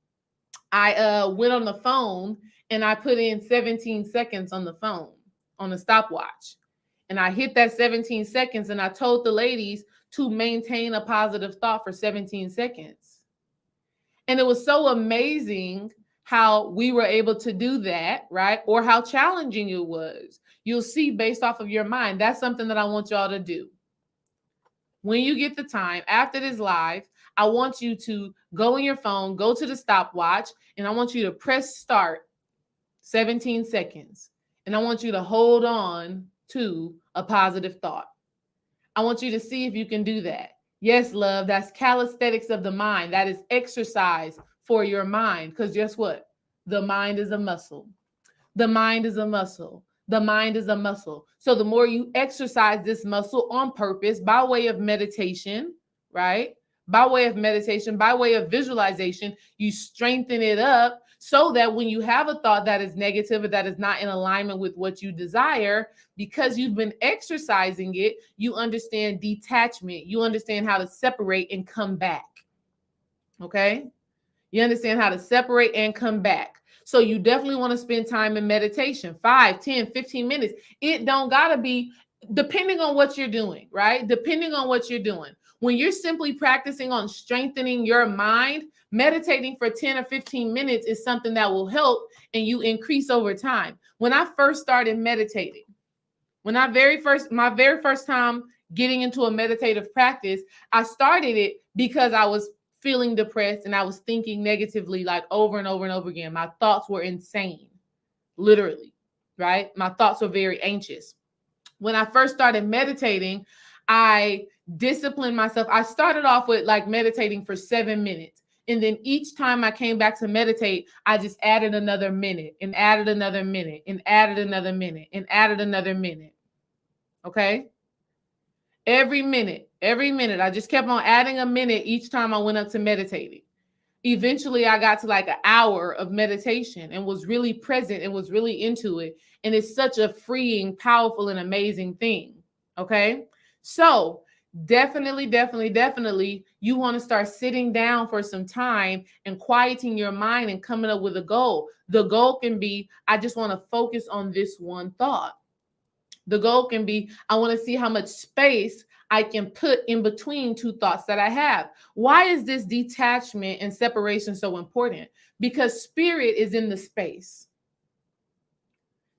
I went on the phone and I put in 17 seconds on the phone, on the stopwatch. And I hit that 17 seconds and I told the ladies to maintain a positive thought for 17 seconds. And it was so amazing how we were able to do that, right? Or how challenging it was. You'll see based off of your mind. That's something that I want y'all to do. When you get the time after this live, I want you to go on your phone, go to the stopwatch, and I want you to press start 17 seconds. And I want you to hold on to a positive thought. I want you to see if you can do that. Yes, love, that's calisthenics of the mind. That is exercise for your mind. Because guess what? The mind is a muscle. The mind is a muscle. The mind is a muscle. So the more you exercise this muscle on purpose by way of meditation, right? By way of meditation, by way of visualization, you strengthen it up so that when you have a thought that is negative or that is not in alignment with what you desire, because you've been exercising it, you understand detachment. You understand how to separate and come back. Okay? You understand how to separate and come back. So you definitely want to spend time in meditation, 5, 10, 15 minutes. It don't got to be, depending on what you're doing, right? Depending on what you're doing. When you're simply practicing on strengthening your mind, meditating for 10 or 15 minutes is something that will help and you increase over time. When I first started meditating, my very first time getting into a meditative practice, I started it because I was feeling depressed and I was thinking negatively like over and over and over again. My thoughts were insane, literally, right? My thoughts were very anxious. When I first started meditating, I disciplined myself. I started off with like meditating for 7 minutes. And then each time I came back to meditate, I just added another minute and added another minute and added another minute and added another minute. Okay? Every minute, I just kept on adding a minute each time I went up to meditating. Eventually, I got to like an hour of meditation and was really present and was really into it. And it's such a freeing, powerful, and amazing thing. Okay? So definitely, you want to start sitting down for some time and quieting your mind and coming up with a goal. The goal can be, I just want to focus on this one thought. The goal can be, I want to see how much space I can put in between two thoughts that I have. Why is this detachment and separation so important? Because spirit is in the space.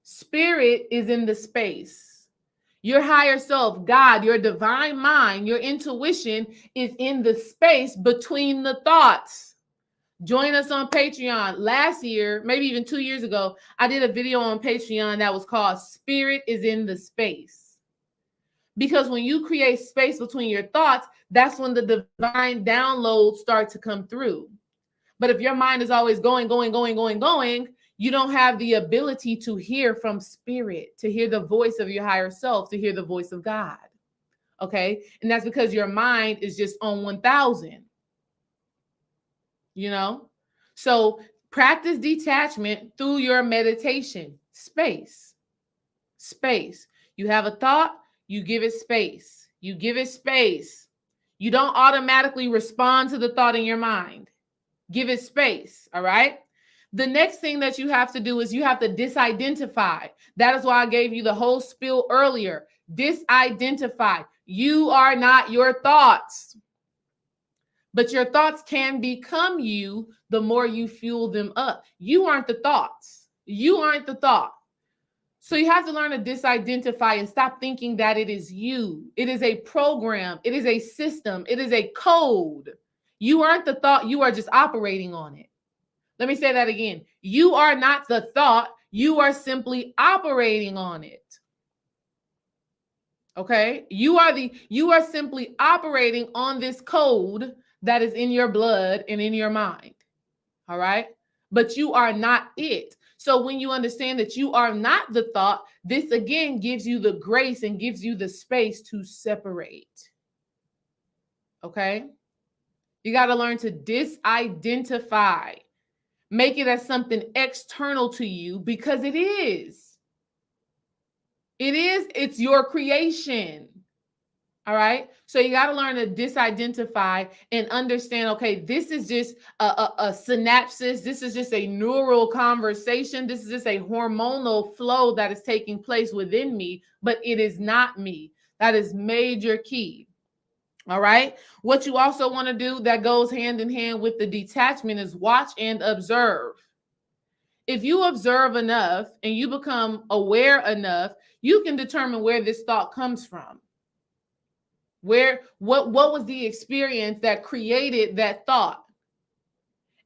Spirit is in the space. Your higher self, God, your divine mind, your intuition is in the space between the thoughts. Join us on Patreon. Last year, maybe even 2 years ago, I did a video on Patreon that was called Spirit is in the Space. Because when you create space between your thoughts, that's when the divine downloads start to come through. But if your mind is always going, you don't have the ability to hear from spirit, to hear the voice of your higher self, to hear the voice of God. Okay? And that's because your mind is just on 1,000. You know, so practice detachment through your meditation. Space. You have a thought, you give it space. You give it space. You don't automatically respond to the thought in your mind. Give it space. All right. The next thing that you have to do is you have to disidentify. That is why I gave you the whole spiel earlier. Disidentify. You are not your thoughts. But your thoughts can become you the more you fuel them up. You aren't the thoughts. You aren't the thought. So you have to learn to disidentify and stop thinking that it is you. It is a program. It is a system. It is a code. You aren't the thought. You are just operating on it. Let me say that again. You are not the thought. You are simply operating on it. Okay? You are simply operating on this code that is in your blood and in your mind. All right? But you are not it. So when you understand that you are not the thought, this again gives you the grace and gives you the space to separate. Okay? You got to learn to disidentify. Make it as something external to you because it is. It is. It's your creation. All right. So you got to learn to disidentify and understand, okay, this is just a synapsis. This is just a neural conversation. This is just a hormonal flow that is taking place within me, but it is not me. That is major key. All right. What you also want to do that goes hand in hand with the detachment is watch and observe. If you observe enough and you become aware enough, you can determine where this thought comes from. What was the experience that created that thought?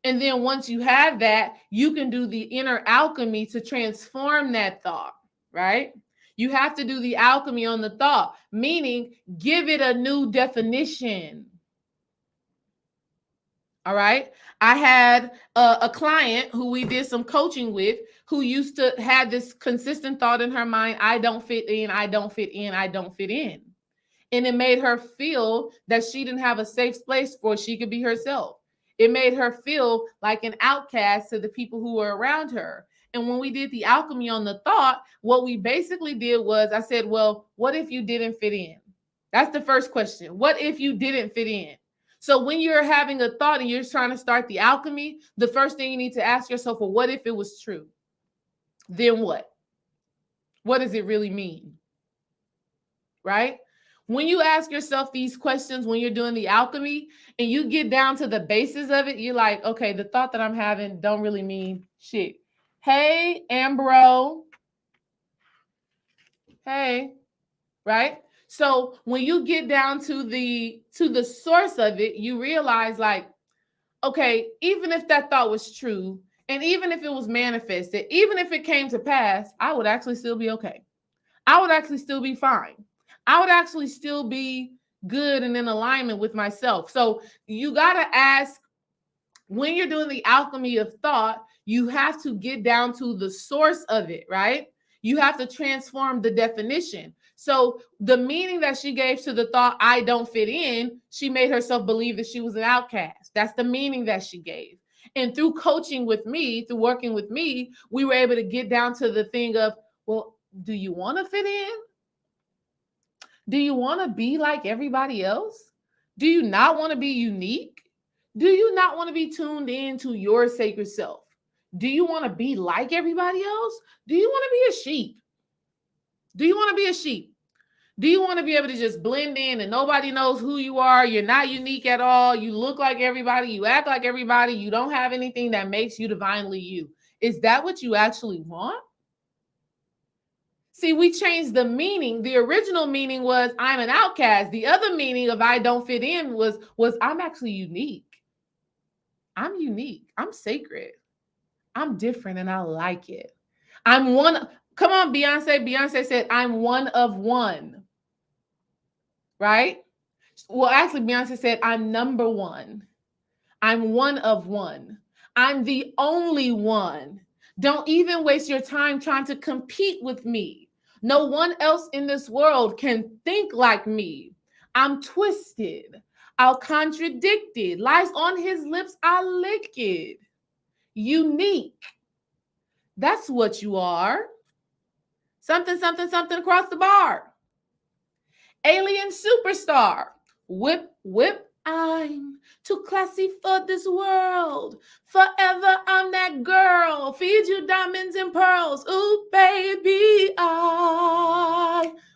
And then once you have that, you can do the inner alchemy to transform that thought. right? You have to do the alchemy on the thought, meaning give it a new definition. All right. I had a client who we did some coaching with who used to have this consistent thought in her mind, I don't fit in, I don't fit in, I don't fit in. And it made her feel that she didn't have a safe place where she could be herself. It made her feel like an outcast to the people who were around her. And when we did the alchemy on the thought, what we basically did was I said, well, what if you didn't fit in? That's the first question. What if you didn't fit in? So when you're having a thought and you're trying to start the alchemy, the first thing you need to ask yourself, well, what if it was true? Then what? What does it really mean? Right? When you ask yourself these questions, when you're doing the alchemy and you get down to the basis of it, you're like, okay, the thought that I'm having don't really mean shit. Hey, Ambro. Hey, right? So when you get down to the source of it, you realize like, okay, even if that thought was true, and even if it was manifested, even if it came to pass, I would actually still be okay. I would actually still be fine. I would actually still be good and in alignment with myself. So you got to ask, when you're doing the alchemy of thought, you have to get down to the source of it, right? You have to transform the definition. So the meaning that she gave to the thought, I don't fit in, she made herself believe that she was an outcast. That's the meaning that she gave. And through coaching with me, through working with me, we were able to get down to the thing of, well, do you want to fit in? Do you want to be like everybody else? Do you not want to be unique? Do you not want to be tuned in to your sacred self? Do you want to be like everybody else? Do you want to be a sheep? Do you want to be a sheep? Do you want to be able to just blend in and nobody knows who you are? You're not unique at all. You look like everybody. You act like everybody. You don't have anything that makes you divinely you. Is that what you actually want? See, we changed the meaning. The original meaning was I'm an outcast. The other meaning of I don't fit in was I'm actually unique. I'm unique. I'm sacred. I'm different and I like it. I'm one. Come on, Beyonce. Beyonce said, I'm one of one. Right? Well, actually, Beyonce said, I'm number one. I'm one of one. I'm the only one. Don't even waste your time trying to compete with me. No one else in this world can think like me. I'm twisted. I'll contradict it. Lies on his lips, I'll lick it. Unique. That's what you are. Something, something, something across the bar. Alien superstar. Whip, whip. I'm too classy for this world. Forever I'm that girl. Feed you diamonds and pearls. Ooh, baby,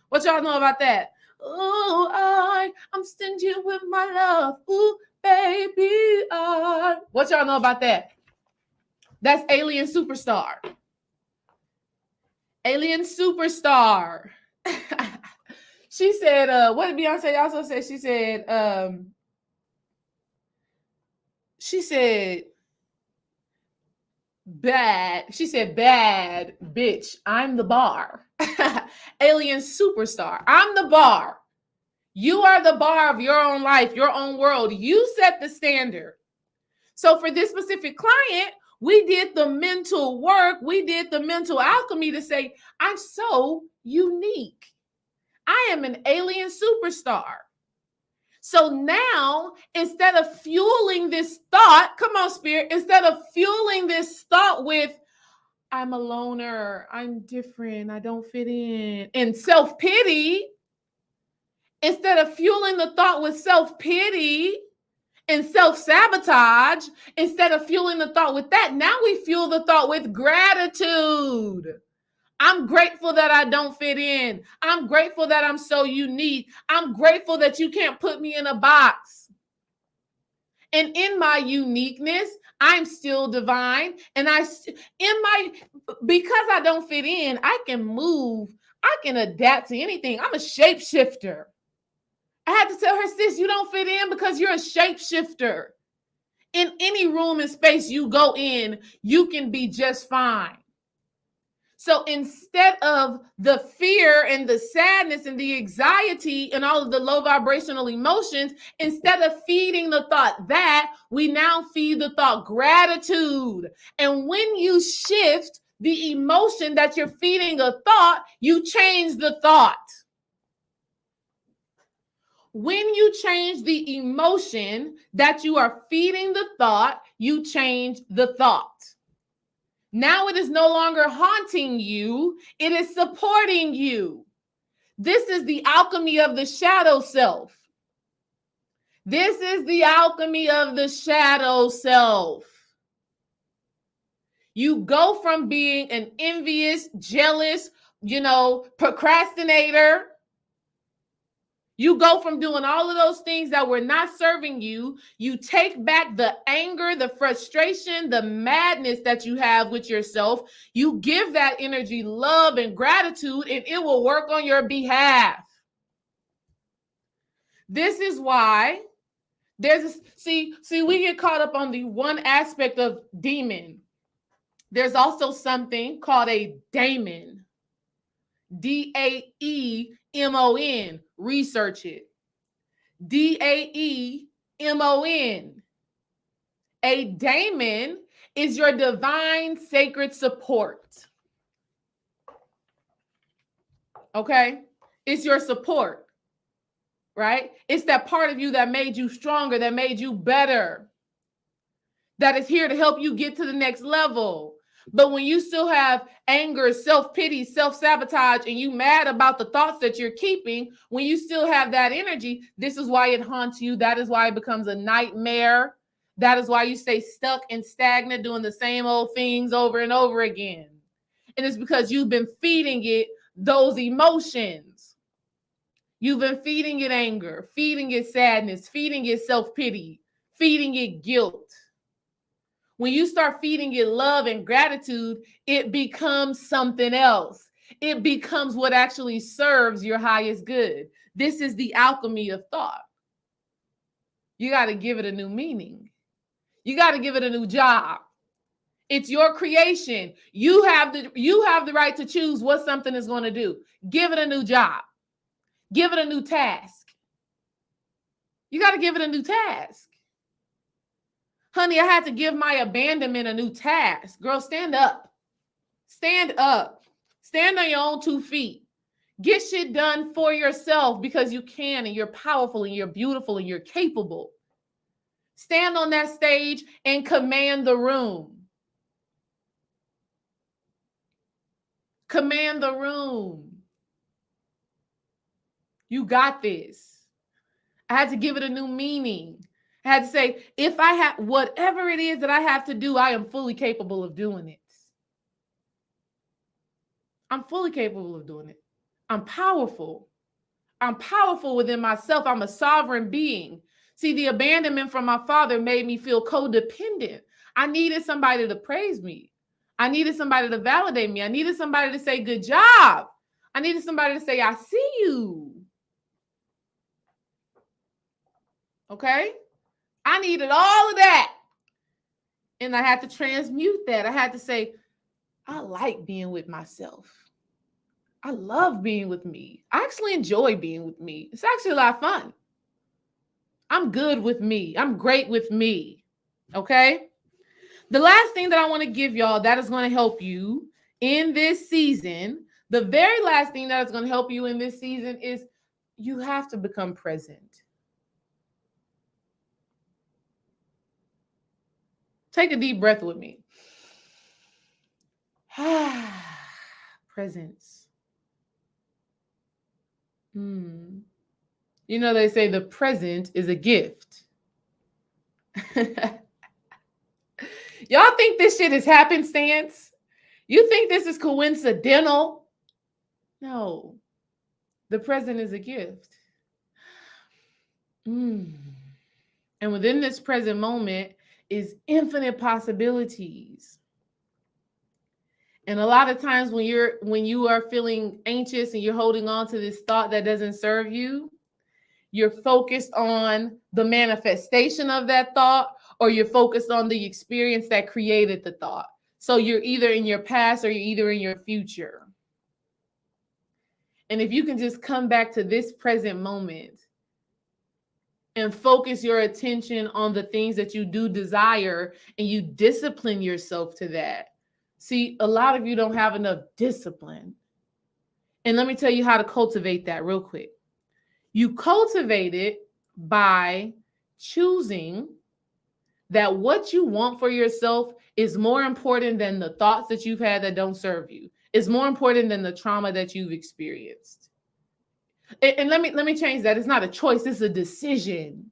what y'all know about that? Ooh, I'm stingy with my love. Ooh, baby, what y'all know about that? That's Alien Superstar. Alien Superstar. She said, what did Beyonce also say? She said, bad. She said, bad bitch. I'm the bar. Alien superstar. I'm the bar. You are the bar of your own life, your own world. You set the standard. So for this specific client, we did the mental work. We did the mental alchemy to say, I'm so unique. I am an alien superstar. So now, instead of fueling this thought, come on, spirit, instead of fueling this thought with, I'm a loner, I'm different, I don't fit in, and self-pity, instead of fueling the thought with self-pity and self-sabotage, instead of fueling the thought with that, now we fuel the thought with gratitude. I'm grateful that I don't fit in. I'm grateful that I'm so unique. I'm grateful that you can't put me in a box. And in my uniqueness, I'm still divine. And because I don't fit in, I can move. I can adapt to anything. I'm a shapeshifter. I had to tell her, sis, you don't fit in because you're a shapeshifter. In any room and space you go in, you can be just fine. So instead of the fear and the sadness and the anxiety and all of the low vibrational emotions, instead of feeding the thought that, we now feed the thought gratitude. And when you shift the emotion that you're feeding a thought, you change the thought. When you change the emotion that you are feeding the thought, you change the thought. Now it is no longer haunting you, it is supporting you. This is the alchemy of the shadow self. This is the alchemy of the shadow self. You go from being an envious, jealous, procrastinator. You go from doing all of those things that were not serving you. You take back the anger, the frustration, the madness that you have with yourself. You give that energy love and gratitude, and it will work on your behalf. This is why we get caught up on the one aspect of demon. There's also something called a daemon. Daemon. Research it. Daemon. A daemon is your divine sacred support. Okay? It's your support, right? It's that part of you that made you stronger, that made you better, that is here to help you get to the next level. But when you still have anger, self-pity, self-sabotage, and you mad about the thoughts that you're keeping, when you still have that energy, this is why it haunts you. That is why it becomes a nightmare. That is why you stay stuck and stagnant doing the same old things over and over again. And it's because you've been feeding it those emotions. You've been feeding it anger, feeding it sadness, feeding it self-pity, feeding it guilt. When you start feeding it love and gratitude, it becomes something else. It becomes what actually serves your highest good. This is the alchemy of thought. You got to give it a new meaning. You got to give it a new job. It's your creation. You have the right to choose what something is going to do. Give it a new job. Give it a new task. You got to give it a new task. Honey, I had to give my abandonment a new task. Girl, stand up. Stand up. Stand on your own 2 feet. Get shit done for yourself because you can, and you're powerful, and you're beautiful, and you're capable. Stand on that stage and command the room. Command the room. You got this. I had to give it a new meaning. I had to say, if I have whatever it is that I have to do, I am fully capable of doing it. I'm fully capable of doing it. I'm powerful. I'm powerful within myself. I'm a sovereign being. See, the abandonment from my father made me feel codependent. I needed somebody to praise me. I needed somebody to validate me. I needed somebody to say, good job. I needed somebody to say, I see you. Okay? I needed all of that. And I had to transmute that. I had to say, I like being with myself. I love being with me. I actually enjoy being with me. It's actually a lot of fun. I'm good with me. I'm great with me. Okay? The last thing that I want to give y'all that is going to help you in this season, the very last thing that is going to help you in this season is you have to become present. Take a deep breath with me. Presence. You know, they say the present is a gift. Y'all think this shit is happenstance? You think this is coincidental? No. The present is a gift. And within this present moment is infinite possibilities. And a lot of times when you are feeling anxious and you're holding on to this thought that doesn't serve you, you're focused on the manifestation of that thought, or you're focused on the experience that created the thought. So you're either in your past or you're either in your future. And if you can just come back to this present moment and focus your attention on the things that you do desire and you discipline yourself to that. See, a lot of you don't have enough discipline. And let me tell you how to cultivate that real quick. You cultivate it by choosing that what you want for yourself is more important than the thoughts that you've had that don't serve you. It's more important than the trauma that you've experienced. And let me change that. It's not a choice, it's a decision.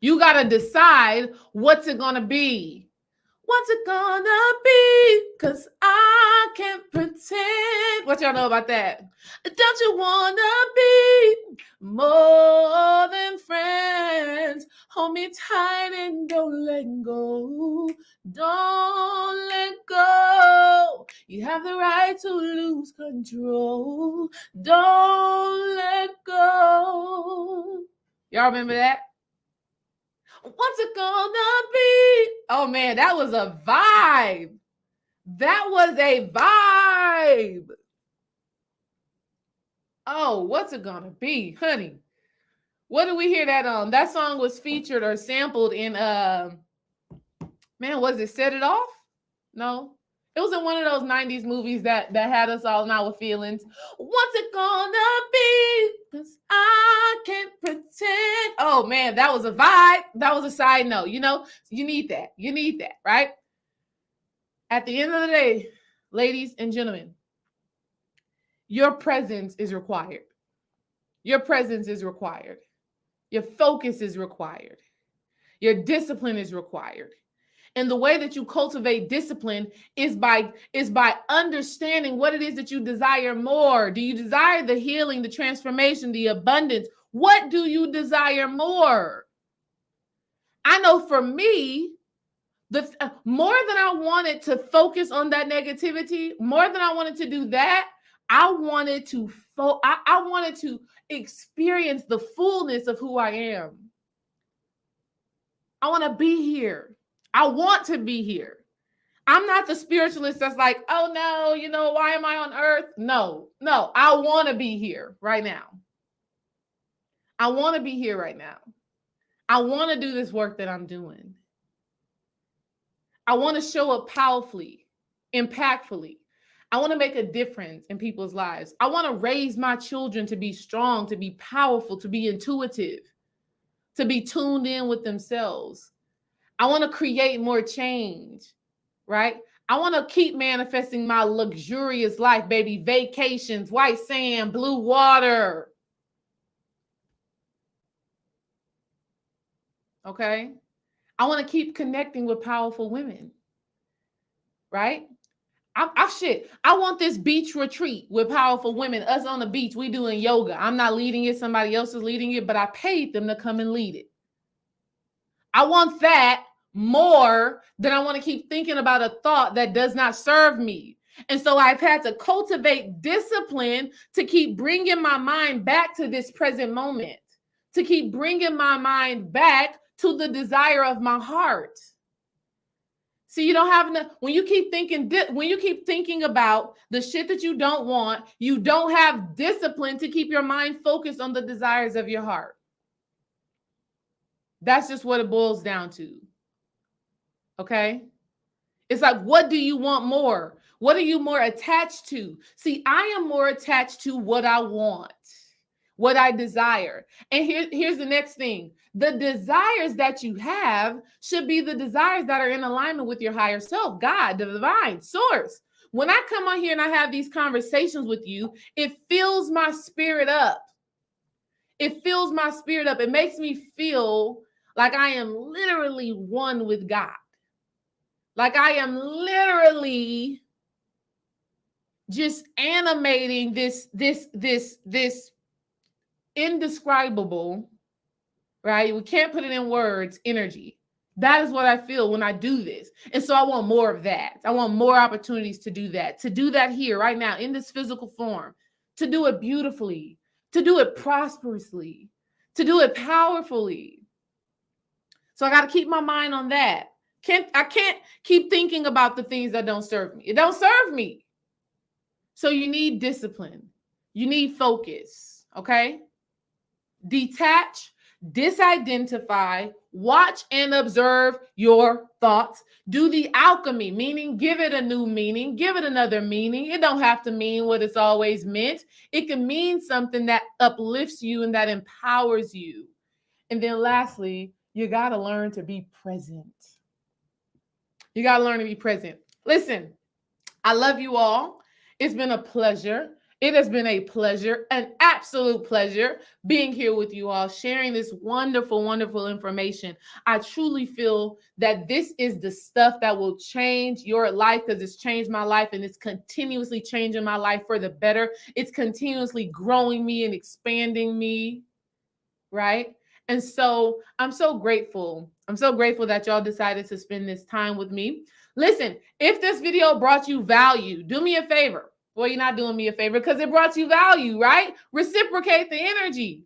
You got to decide what's it going to be. What's it gonna be? Cause I can't pretend. What y'all know about that? Don't you wanna be more than friends? Hold me tight and don't let go. Don't let go. You have the right to lose control. Don't let go. Y'all remember that? What's it gonna be? Oh man, that was a vibe. That was a vibe. Oh, what's it gonna be, honey? What did we hear that on? That song was featured or sampled in man, was it Set It Off? No. It was in one of those 90s movies that had us all now with feelings. What's it gonna be? Cause I can't pretend. Oh man, that was a vibe. That was a side note. You know, you need that. You need that, right? At the end of the day, ladies and gentlemen, your presence is required. Your presence is required. Your focus is required. Your discipline is required. And the way that you cultivate discipline is by understanding what it is that you desire more. Do you desire the healing, the transformation, the abundance? What do you desire more? I know for me, the more than I wanted to focus on that negativity, more than I wanted to do that, I wanted to I wanted to experience the fullness of who I am. I want to be here. I want to be here. I'm not the spiritualist that's like, oh no, you know, why am I on earth? No, I want to be here right now. I want to be here right now. I want to do this work that I'm doing. I want to show up powerfully, impactfully. I want to make a difference in people's lives. I want to raise my children to be strong, to be powerful, to be intuitive, to be tuned in with themselves. I want to create more change, right? I want to keep manifesting my luxurious life, baby. Vacations, white sand, blue water. Okay? I want to keep connecting with powerful women, right? I want this beach retreat with powerful women. Us on the beach, we doing yoga. I'm not leading it. Somebody else is leading it, but I paid them to come and lead it. I want that more than I want to keep thinking about a thought that does not serve me. And so I've had to cultivate discipline to keep bringing my mind back to this present moment, to keep bringing my mind back to the desire of my heart. See, you don't have enough. When you keep thinking about the shit that you don't want, you don't have discipline to keep your mind focused on the desires of your heart. That's just what it boils down to. Okay? It's like, what do you want more? What are you more attached to? See, I am more attached to what I want, what I desire. And here's the next thing. The desires that you have should be the desires that are in alignment with your higher self, God, the divine source. When I come on here and I have these conversations with you, it fills my spirit up. It fills my spirit up. It makes me feel like I am literally one with God. Like I am literally just animating this indescribable, right? We can't put it in words, energy. That is what I feel when I do this. And so I want more of that. I want more opportunities to do that here right now in this physical form, to do it beautifully, to do it prosperously, to do it powerfully. So I got to keep my mind on that. I can't keep thinking about the things that don't serve me. It don't serve me. So you need discipline. You need focus, okay? Detach, disidentify, watch and observe your thoughts. Do the alchemy, meaning give it a new meaning, give it another meaning. It don't have to mean what it's always meant. It can mean something that uplifts you and that empowers you. And then lastly, you got to learn to be present. You got to learn to be present. Listen, I love you all. It's been a pleasure. It has been a pleasure, an absolute pleasure being here with you all, sharing this wonderful, wonderful information. I truly feel that this is the stuff that will change your life because it's changed my life and it's continuously changing my life for the better. It's continuously growing me and expanding me, right? And so I'm so grateful. I'm so grateful that y'all decided to spend this time with me. Listen, if this video brought you value, do me a favor. Well, you're not doing me a favor because it brought you value, right? Reciprocate the energy.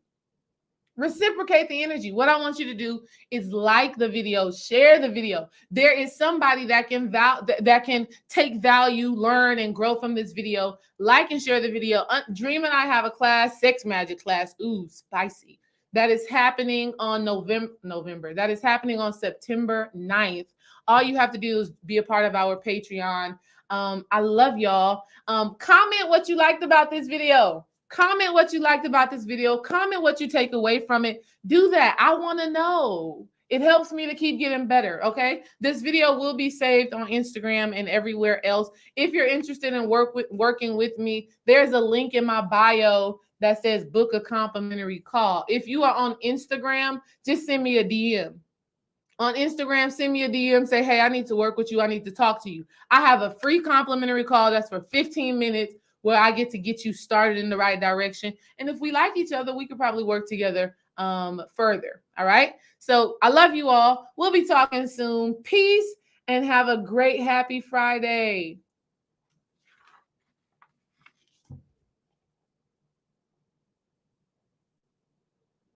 Reciprocate the energy. What I want you to do is like the video, share the video. There is somebody that can take value, learn, and grow from this video. Like and share the video. Dream and I have a class, sex magic class. Ooh, spicy. That is happening on November. That is happening on September 9th. All you have to do is be a part of our Patreon. I love y'all. Comment what you liked about this video. Comment what you liked about this video. Comment what you take away from it. Do that. I want to know. It helps me to keep getting better, okay? This video will be saved on Instagram and everywhere else. If you're interested in working with me, there's a link in my bio that says book a complimentary call. If you are on Instagram, just send me a DM. On Instagram, send me a DM, say, hey, I need to work with you. I need to talk to you. I have a free complimentary call that's for 15 minutes where I get to get you started in the right direction. And if we like each other, we could probably work together further. All right. So I love you all. We'll be talking soon. Peace and have a great, happy Friday.